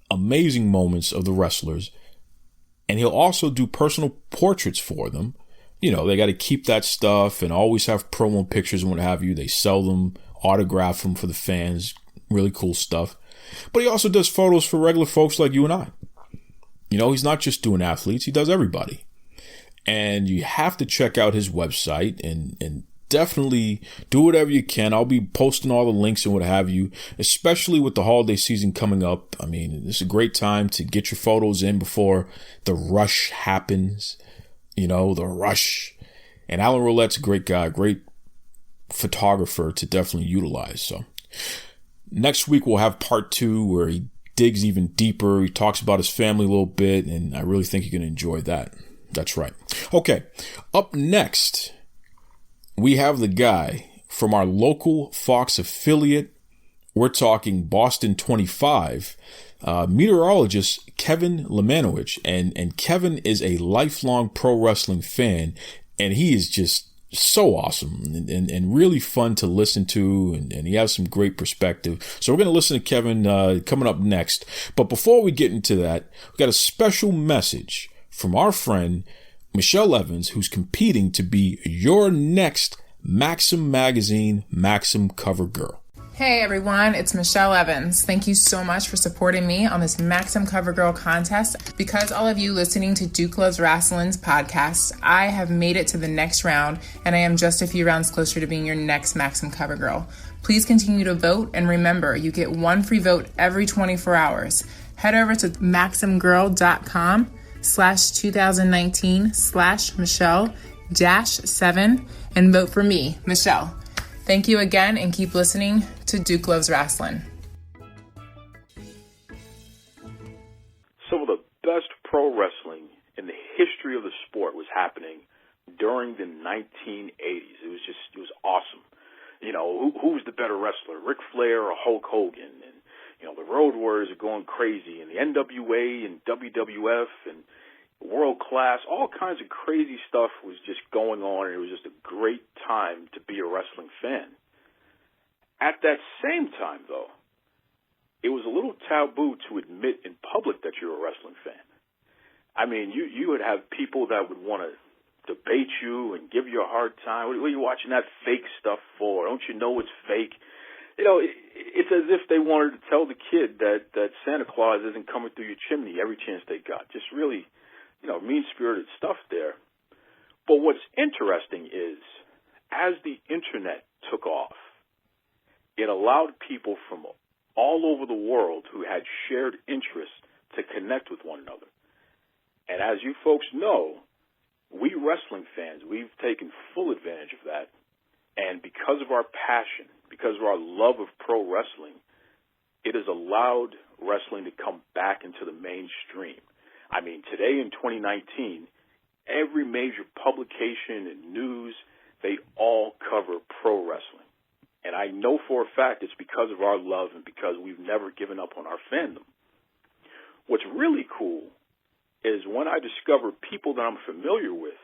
amazing moments of the wrestlers. And he'll also do personal portraits for them. You know, they got to keep that stuff and always have promo pictures and what have you. They sell them, autograph them for the fans. Really cool stuff. But he also does photos for regular folks like you and I. You know, he's not just doing athletes. He does everybody. And you have to check out his website and definitely do whatever you can. I'll be posting all the links and what have you, especially with the holiday season coming up. I mean, this is a great time to get your photos in before the rush happens. You know, the rush. And Alan Roulette's a great guy, great photographer to definitely utilize. So next week we'll have part 2 where he digs even deeper. He talks about his family a little bit, and I really think you're going to enjoy that. That's right. Okay, up next, we have the guy from our local Fox affiliate. We're talking Boston 25, meteorologist Kevin Lemanowicz. And Kevin is a lifelong pro wrestling fan, and he is just so awesome and really fun to listen to, and he has some great perspective. So we're going to listen to Kevin coming up next. But before we get into that, we got a special message from our friend Michelle Evans, who's competing to be your next Maxim Magazine Maxim cover girl. Hey everyone, it's Michelle Evans. Thank you so much for supporting me on this Maxim Cover Girl contest. Because all of you listening to Duke Loves Wrestling's podcast, I have made it to the next round, and I am just a few rounds closer to being your next Maxim Cover Girl. Please continue to vote, and remember, you get one free vote every 24 hours. Head over to maximgirl.com/2019/Michelle-7 and vote for me, Michelle. Thank you again, and keep listening to Duke Loves Rasslin. Some of the best pro wrestling in the history of the sport was happening during the 1980s. It was awesome. You know, who was the better wrestler, Ric Flair or Hulk Hogan? And, you know, the Road Warriors are going crazy, and the NWA and WWF and World Class, all kinds of crazy stuff was just going on, and it was just a great time to be a wrestling fan. At that same time, though, it was a little taboo to admit in public that you're a wrestling fan. I mean, you would have people that would want to debate you and give you a hard time. What are you watching that fake stuff for? Don't you know it's fake? You know, it's as if they wanted to tell the kid that Santa Claus isn't coming through your chimney every chance they got. Just really, mean-spirited stuff there. But what's interesting is, as the internet took off, it allowed people from all over the world who had shared interests to connect with one another. And as you folks know, we wrestling fans, we've taken full advantage of that. And because of our passion, because of our love of pro wrestling, it has allowed wrestling to come back into the mainstream. I mean, today in 2019, every major publication and news, they all cover pro wrestling. And I know for a fact it's because of our love and because we've never given up on our fandom. What's really cool is when I discover people that I'm familiar with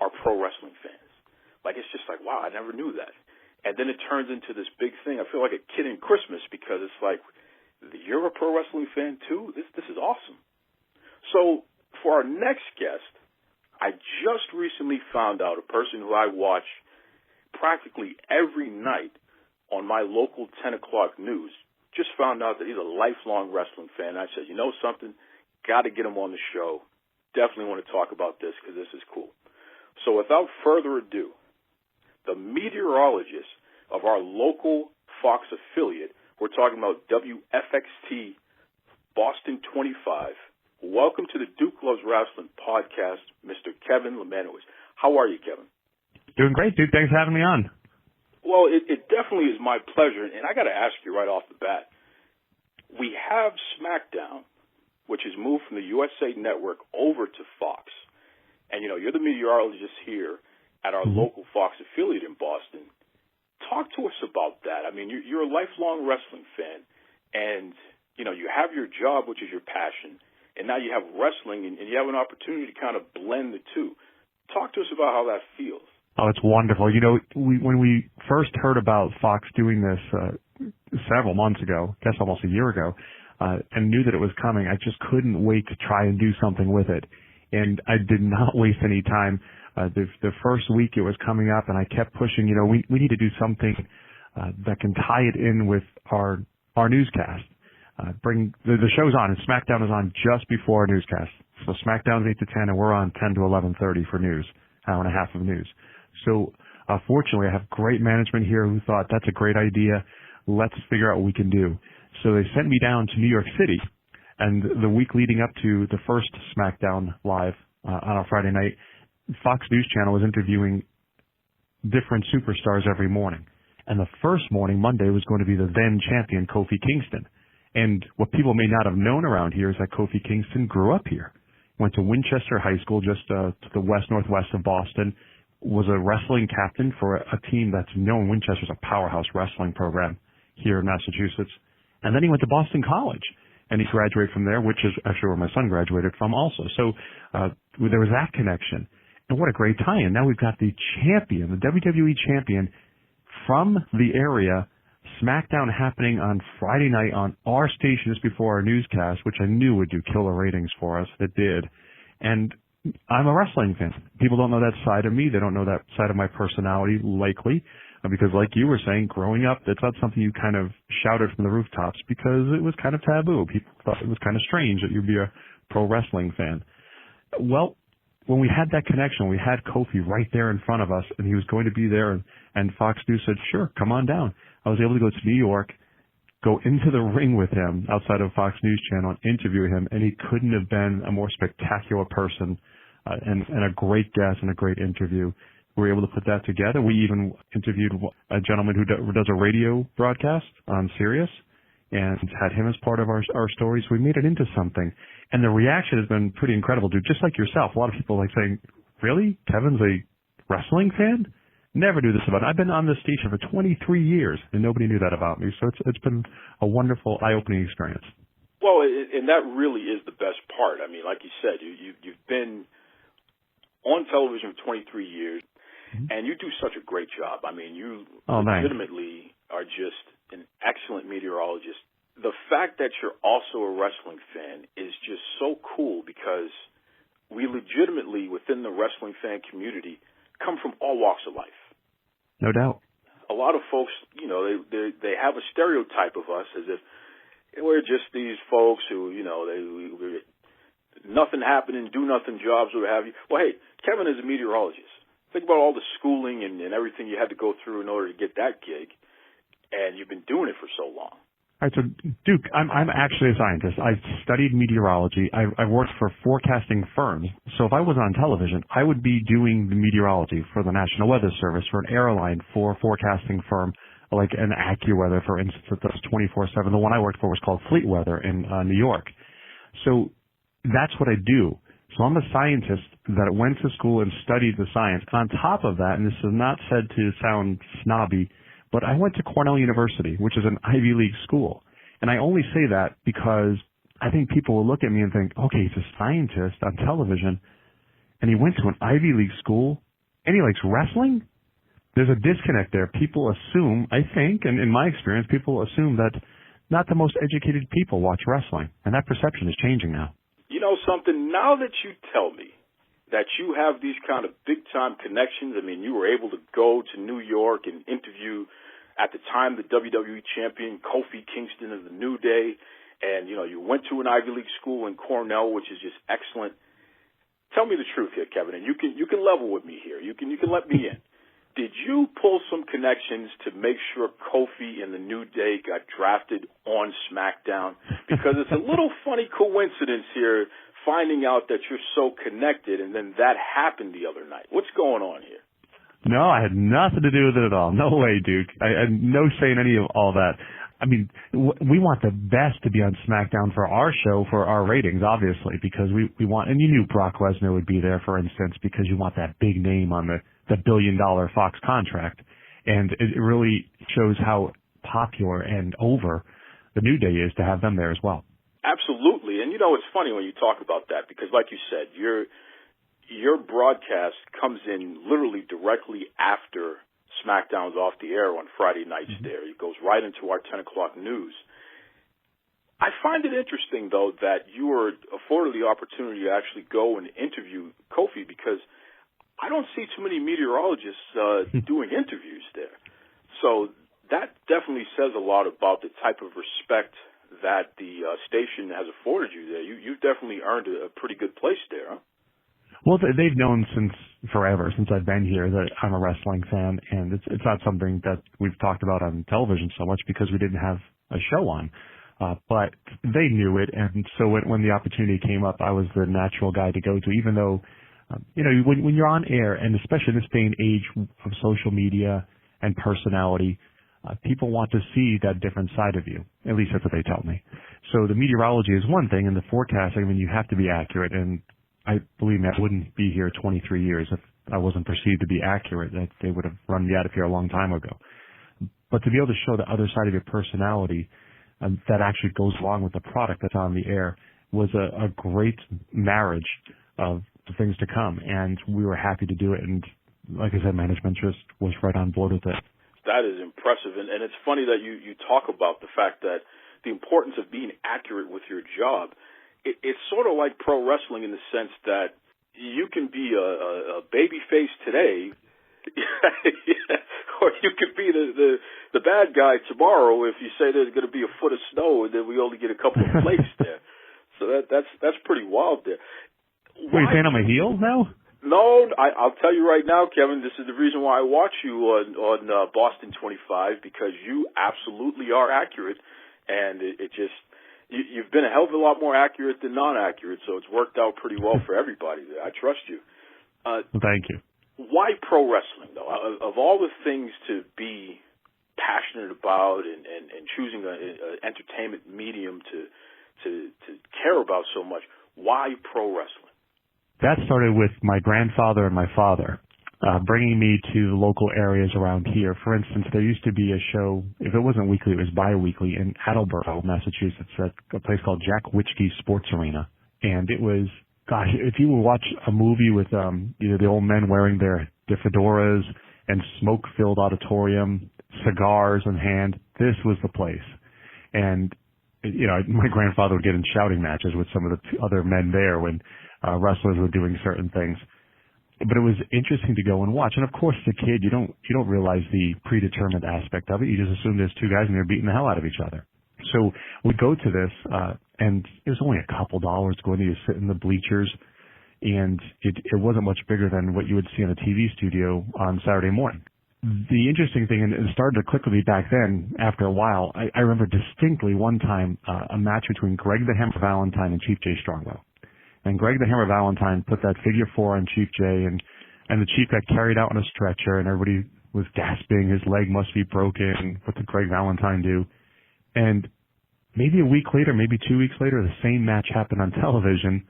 are pro wrestling fans. Like, it's just like, wow, I never knew that. And then it turns into this big thing. I feel like a kid in Christmas because it's like, you're a pro wrestling fan too? This is awesome. So for our next guest, I just recently found out a person who I watch practically every night on my local 10 o'clock news, just found out that he's a lifelong wrestling fan. I said, you know something? Got to get him on the show. Definitely want to talk about this because this is cool. So without further ado, the meteorologist of our local Fox affiliate, we're talking about WFXT Boston 25. Welcome to the Duke Loves Wrestling podcast, Mr. Kevin Lemanowitz. How are you, Kevin? Doing great, Duke. Thanks for having me on. Well, it definitely is my pleasure, and I got to ask you right off the bat. We have SmackDown, which has moved from the USA Network over to Fox. And, you're the meteorologist here at our local Fox affiliate in Boston. Talk to us about that. I mean, you're a lifelong wrestling fan, and, you have your job, which is your passion, and now you have wrestling, and you have an opportunity to kind of blend the two. Talk to us about how that feels. Oh, it's wonderful. When we first heard about Fox doing this several months ago, I guess almost a year ago, and knew that it was coming, I just couldn't wait to try and do something with it. And I did not waste any time. The first week it was coming up, and I kept pushing, we need to do something that can tie it in with our newscast. Bring the show's on, and SmackDown is on just before our newscast. So SmackDown's 8 to 10, and we're on 10 to 11:30 for news, hour and a half of news. So fortunately, I have great management here who thought that's a great idea. Let's figure out what we can do. So they sent me down to New York City, and the week leading up to the first SmackDown Live on a Friday night, Fox News Channel was interviewing different superstars every morning. And the first morning, Monday, was going to be the then champion, Kofi Kingston. And what people may not have known around here is that Kofi Kingston grew up here, went to Winchester High School just to the northwest of Boston, was a wrestling captain for a team that's known. Winchester's a powerhouse wrestling program here in Massachusetts. And then he went to Boston College, and he graduated from there, which is actually where my son graduated from also. So there was that connection. And what a great tie-in. Now we've got the champion, the WWE champion from the area, SmackDown happening on Friday night on our station just before our newscast, which I knew would do killer ratings for us. It did. And I'm a wrestling fan. People don't know that side of me. They don't know that side of my personality, likely, because like you were saying, growing up, that's not something you kind of shouted from the rooftops because it was kind of taboo. People thought it was kind of strange that you'd be a pro wrestling fan. Well, when we had that connection, we had Kofi right there in front of us, and he was going to be there, and Fox News said, sure, come on down. I was able to go to New York, go into the ring with him outside of Fox News Channel and interview him, and he couldn't have been a more spectacular person and a great guest and a great interview. We were able to put that together. We even interviewed a gentleman who does a radio broadcast on Sirius and had him as part of our stories. We made it into something. And the reaction has been pretty incredible, dude. Just like yourself, a lot of people like saying, really? Kevin's a wrestling fan? Never knew this about it. I've been on this station for 23 years, and nobody knew that about me. So it's been a wonderful, eye-opening experience. Well, and that really is the best part. I mean, like you said, you've been on television for 23 years, and you do such a great job. I mean, you legitimately are just an excellent meteorologist. The fact that you're also a wrestling fan is just so cool because we legitimately, within the wrestling fan community, come from all walks of life. No doubt. A lot of folks, you know, they have a stereotype of us as if we're just these folks who, you know, we're nothing happening, do nothing jobs, or what have you. Well, hey, Kevin is a meteorologist. Think about all the schooling and everything you had to go through in order to get that gig, and you've been doing it for so long. All right, so Duke, I'm actually a scientist. I studied meteorology. I worked for forecasting firms. So if I was on television, I would be doing the meteorology for the National Weather Service, for an airline, for a forecasting firm, like an AccuWeather, for instance, that does 24/7. The one I worked for was called Fleet Weather in New York. So that's what I do. So I'm a scientist that went to school and studied the science. On top of that, and this is not said to sound snobby, but I went to Cornell University, which is an Ivy League school. And I only say that because I think people will look at me and think, okay, he's a scientist on television, and he went to an Ivy League school, and he likes wrestling? There's a disconnect there. People assume, I think, and in my experience, people assume that not the most educated people watch wrestling. And that perception is changing now. You know something, now that you tell me that you have these kind of big-time connections, I mean, you were able to go to New York and interview, at the time, the WWE champion, Kofi Kingston of the New Day, and, you know, you went to an Ivy League school in Cornell, which is just excellent. Tell me the truth here, Kevin, and you can level with me here. You can let me in. Did you pull some connections to make sure Kofi and the New Day got drafted on SmackDown? Because it's a little funny coincidence here, finding out that you're so connected, and then that happened the other night. What's going on here? No, I had nothing to do with it at all. No way, Duke. I had no say in any of all that. I mean, we want the best to be on SmackDown for our show, for our ratings, obviously, because we want, and you knew Brock Lesnar would be there, for instance, because you want that big name on the $1 billion Fox contract. And it really shows how popular and over the New Day is to have them there as well. Absolutely. And, you know, it's funny when you talk about that because, like you said, your broadcast comes in literally directly after SmackDown's off the air on Friday nights there. It goes right into our 10 o'clock news. I find it interesting, though, that you were afforded the opportunity to actually go and interview Kofi because I don't see too many meteorologists doing interviews there. So that definitely says a lot about the type of respect that the station has afforded you there. You've definitely earned a pretty good place there, huh? Well, they've known since forever, since I've been here, that I'm a wrestling fan, and it's not something that we've talked about on television so much because we didn't have a show on. But they knew it, and so when the opportunity came up, I was the natural guy to go to, even though, you know, when you're on air, and especially in this day and age of social media and personality, people want to see that different side of you. At least that's what they tell me. So the meteorology is one thing, and the forecasting, I mean, you have to be accurate, and I believe me, I wouldn't be here 23 years if I wasn't perceived to be accurate. That they would have run me out of here a long time ago. But to be able to show the other side of your personality that actually goes along with the product that's on the air was a great marriage of the things to come. And we were happy to do it. And like I said, management just was right on board with it. That is impressive. And it's funny that you talk about the fact that the importance of being accurate with your job. It's sort of like pro wrestling in the sense that you can be a baby face today, or you could be the bad guy tomorrow if you say there's going to be a foot of snow and then we only get a couple of flakes there. So that's pretty wild there. Were you saying I'm a heel now? No, I'll tell you right now, Kevin, this is the reason why I watch you on Boston 25, because you absolutely are accurate, and it just... You've been a hell of a lot more accurate than non-accurate, so it's worked out pretty well for everybody there. I trust you. Thank you. Why pro wrestling, though? Of all the things to be passionate about and choosing an entertainment medium to care about so much, why pro wrestling? That started with my grandfather and my father. Bringing me to local areas around here. For instance, there used to be a show, if it wasn't weekly, it was bi-weekly, in Attleboro, Massachusetts, at a place called Jack Witschke's Sports Arena. And it was, gosh, if you would watch a movie with the old men wearing their fedoras and smoke-filled auditorium, cigars in hand, this was the place. And, you know, my grandfather would get in shouting matches with some of the other men there when wrestlers were doing certain things. But it was interesting to go and watch. And of course, as a kid, you don't realize the predetermined aspect of it. You just assume there's two guys and they're beating the hell out of each other. So we go to this, and it was only a couple dollars going to sit in the bleachers, and it wasn't much bigger than what you would see in a TV studio on Saturday morning. The interesting thing, and it started to click with me back then, after a while, I remember distinctly one time a match between Greg the Hammer Valentine and Chief Jay Strongbow. And Greg the Hammer Valentine put that figure 4 on Chief Jay, and the Chief got carried out on a stretcher, and everybody was gasping, his leg must be broken, what did Greg Valentine do? And maybe a week later, maybe 2 weeks later, the same match happened on television,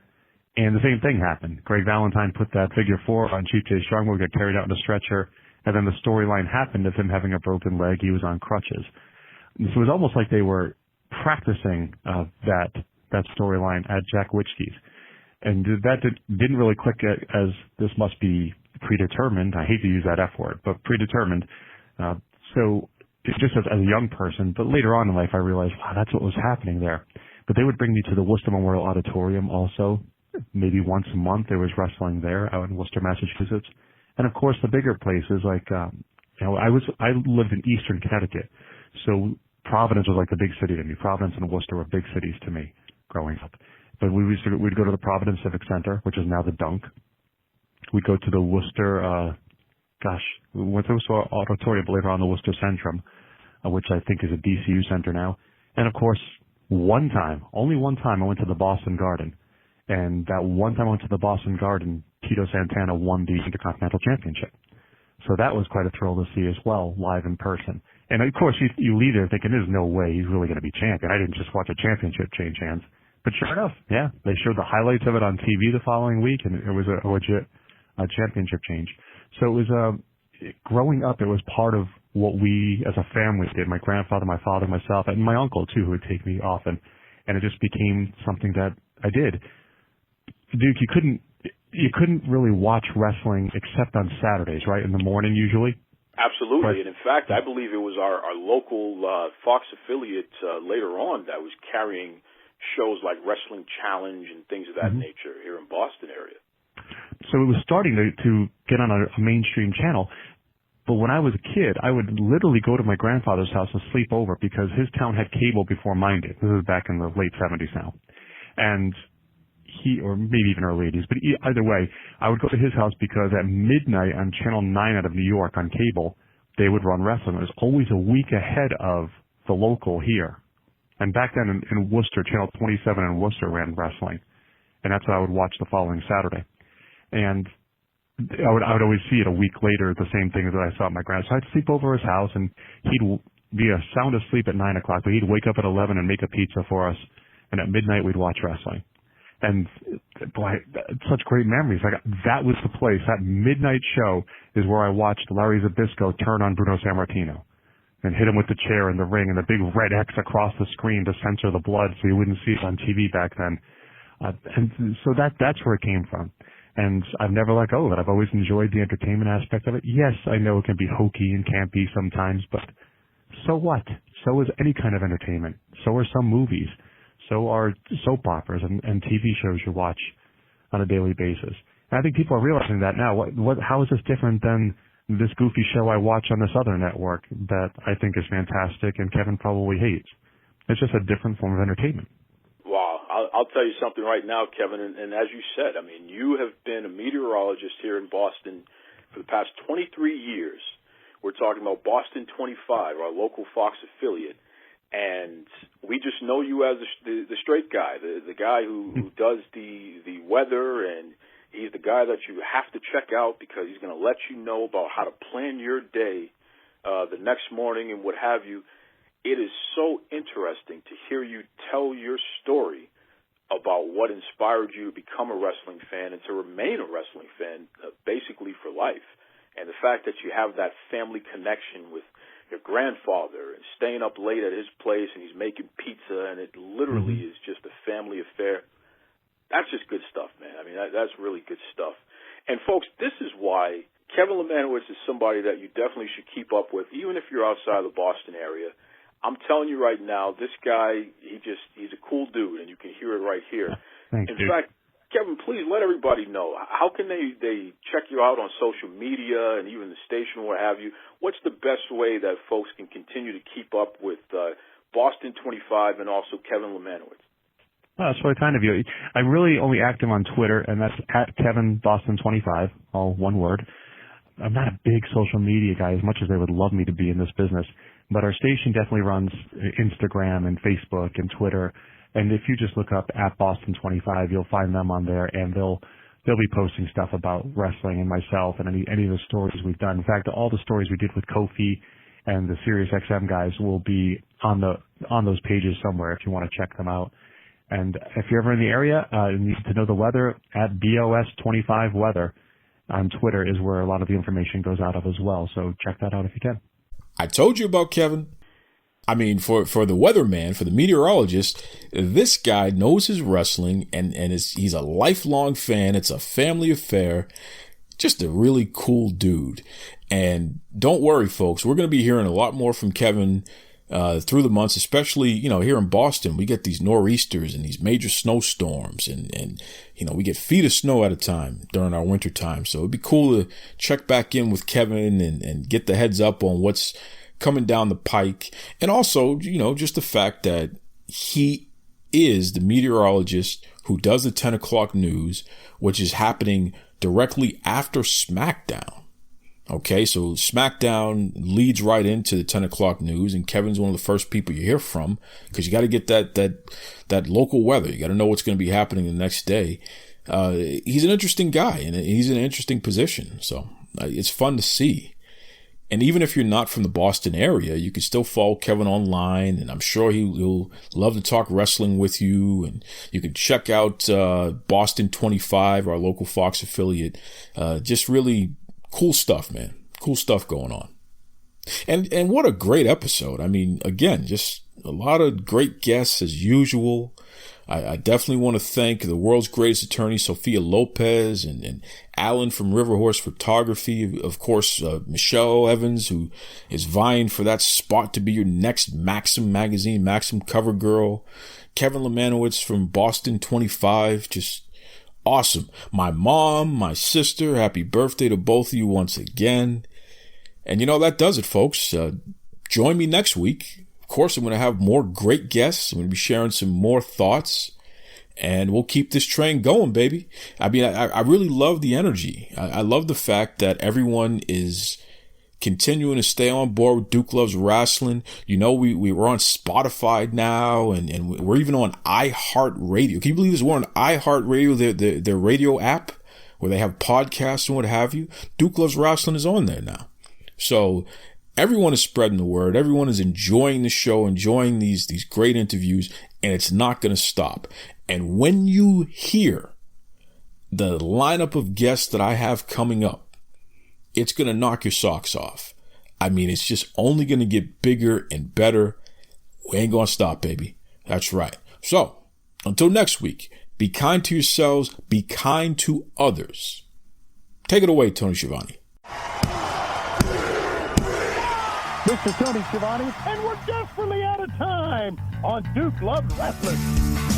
and the same thing happened. Greg Valentine put that figure 4 on Chief Jay Strongbow, got carried out on a stretcher, and then the storyline happened of him having a broken leg. He was on crutches. And so it was almost like they were practicing that storyline at Jack Witchke's. And that didn't really click as this must be predetermined. I hate to use that F word, but predetermined. So just as a young person, but later on in life, I realized, wow, that's what was happening there. But they would bring me to the Worcester Memorial Auditorium also. Maybe once a month there was wrestling there out in Worcester, Massachusetts. And of course, the bigger places like, I lived in Eastern Connecticut. So Providence was like the big city to me. Providence and Worcester were big cities to me growing up. But we'd go to the Providence Civic Center, which is now the Dunk. We'd go to the Worcester, we went to the Worcester Auditorium, but later on the Worcester Centrum, which I think is a DCU center now. And of course, only one time I went to the Boston Garden. And that one time I went to the Boston Garden, Tito Santana won the Intercontinental Championship. So that was quite a thrill to see as well, live in person. And of course, you leave there thinking, there's no way he's really going to be champion. I didn't just watch a championship change hands. But sure enough, yeah, they showed the highlights of it on TV the following week, and it was a legit championship change. So it was, growing up, it was part of what we as a family did. My grandfather, my father, myself, and my uncle too, who would take me often. And it just became something that I did. Duke, you couldn't really watch wrestling except on Saturdays, right? In the morning usually? Absolutely. But, and in fact, I believe it was our local Fox affiliate later on that was carrying shows like Wrestling Challenge and things of that nature here in Boston area. So it was starting to get on a mainstream channel. But when I was a kid, I would literally go to my grandfather's house and sleep over because his town had cable before mine did. This is back in the late 70s now. And or maybe even early 80s, but either way, I would go to his house because at midnight on Channel 9 out of New York on cable, they would run wrestling. It was always a week ahead of the local here. And back then in Worcester, Channel 27 in Worcester ran wrestling. And that's what I would watch the following Saturday. And I would always see it a week later, the same thing that I saw at my grandfather's. So I'd sleep over his house, and he'd be sound asleep at 9 o'clock, but he'd wake up at 11 and make a pizza for us. And at midnight, we'd watch wrestling. And boy, such great memories. Like that was the place. That midnight show is where I watched Larry Zbyszko turn on Bruno Sammartino and hit him with the chair in the ring and the big red X across the screen to censor the blood so you wouldn't see it on TV back then. And so that's where it came from. And I've never let go of it. I've always enjoyed the entertainment aspect of it. Yes, I know it can be hokey and campy sometimes, but so what? So is any kind of entertainment. So are some movies. So are soap operas and TV shows you watch on a daily basis. And I think people are realizing that now. How is this different than this goofy show I watch on this other network that I think is fantastic and Kevin probably hates? It's just a different form of entertainment. Wow. I'll tell you something right now, Kevin, and as you said, I mean, you have been a meteorologist here in Boston for the past 23 years. We're talking about Boston 25, our local Fox affiliate. And we just know you as the straight guy, the guy who does the weather, and he's the guy that you have to check out because he's going to let you know about how to plan your day the next morning and what have you. It is so interesting to hear you tell your story about what inspired you to become a wrestling fan and to remain a wrestling fan basically for life. And the fact that you have that family connection with your grandfather and staying up late at his place and he's making pizza and it literally is just a family affair. That's just good stuff, man. I mean, that's really good stuff. And folks, this is why Kevin Lemanowitz is somebody that you definitely should keep up with, even if you're outside the Boston area. I'm telling you right now, this guy, he's a cool dude, and you can hear it right here. Thanks, In dude. fact, Kevin, please let everybody know, how can they check you out on social media and even the station, what have you? What's the best way that folks can continue to keep up with Boston 25 and also Kevin Lemanowitz? Oh, that's really kind of you. I'm really only active on Twitter, and that's at KevinBoston25, all one word. I'm not a big social media guy as much as they would love me to be in this business, but our station definitely runs Instagram and Facebook and Twitter. And if you just look up at Boston 25, you'll find them on there, and they'll be posting stuff about wrestling and myself and any of the stories we've done. In fact, all the stories we did with Kofi and the Sirius XM guys will be on those pages somewhere if you want to check them out. And if you're ever in the area and need to know the weather, at BOS25 Weather on Twitter is where a lot of the information goes out of as well. So check that out if you can. I told you about Kevin. I mean, for the weatherman, for the meteorologist, this guy knows his wrestling and he's a lifelong fan. It's a family affair. Just a really cool dude. And don't worry, folks. We're going to be hearing a lot more from Kevin through the months, especially, here in Boston. We get these nor'easters and these major snowstorms and we get feet of snow at a time during our winter time. So it'd be cool to check back in with Kevin and get the heads up on what's coming down the pike. And also, just the fact that he is the meteorologist who does the 10 o'clock news, which is happening directly after SmackDown. Okay, so SmackDown leads right into the 10 o'clock news, and Kevin's one of the first people you hear from because you got to get that local weather. You got to know what's going to be happening the next day. He's an interesting guy, and he's in an interesting position. So it's fun to see. And even if you're not from the Boston area, you can still follow Kevin online, and I'm sure he'll love to talk wrestling with you. And you can check out Boston 25, our local Fox affiliate. Just really cool stuff, man. Cool stuff going on. And what a great episode. I mean, again, just a lot of great guests as usual. I definitely want to thank the world's greatest attorney, Sophia Lopez, and Alan from River Horse Photography. Of course, Michelle Evans, who is vying for that spot to be your next Maxim magazine, Maxim cover girl. Kevin Lemanowitz from Boston 25, just awesome. My mom, my sister, happy birthday to both of you once again. And that does it, folks. Join me next week. Of course, I'm going to have more great guests. I'm going to be sharing some more thoughts, and we'll keep this train going, baby. I mean, I really love the energy. I love the fact that everyone is continuing to stay on board with Duke Loves Rasslin. We're on Spotify now, and we're even on iHeartRadio. Can you believe this? We're on iHeartRadio, their radio app, where they have podcasts and what have you. Duke Loves Rasslin is on there now. So everyone is spreading the word. Everyone is enjoying the show, enjoying these great interviews, and it's not going to stop. And when you hear the lineup of guests that I have coming up, it's going to knock your socks off. I mean, it's just only going to get bigger and better. We ain't going to stop, baby. That's right. So until next week, be kind to yourselves, be kind to others. Take it away, Tony Schiavone. Mr. Tony Schiavone, and we're desperately out of time on Duke Loves Wrestling.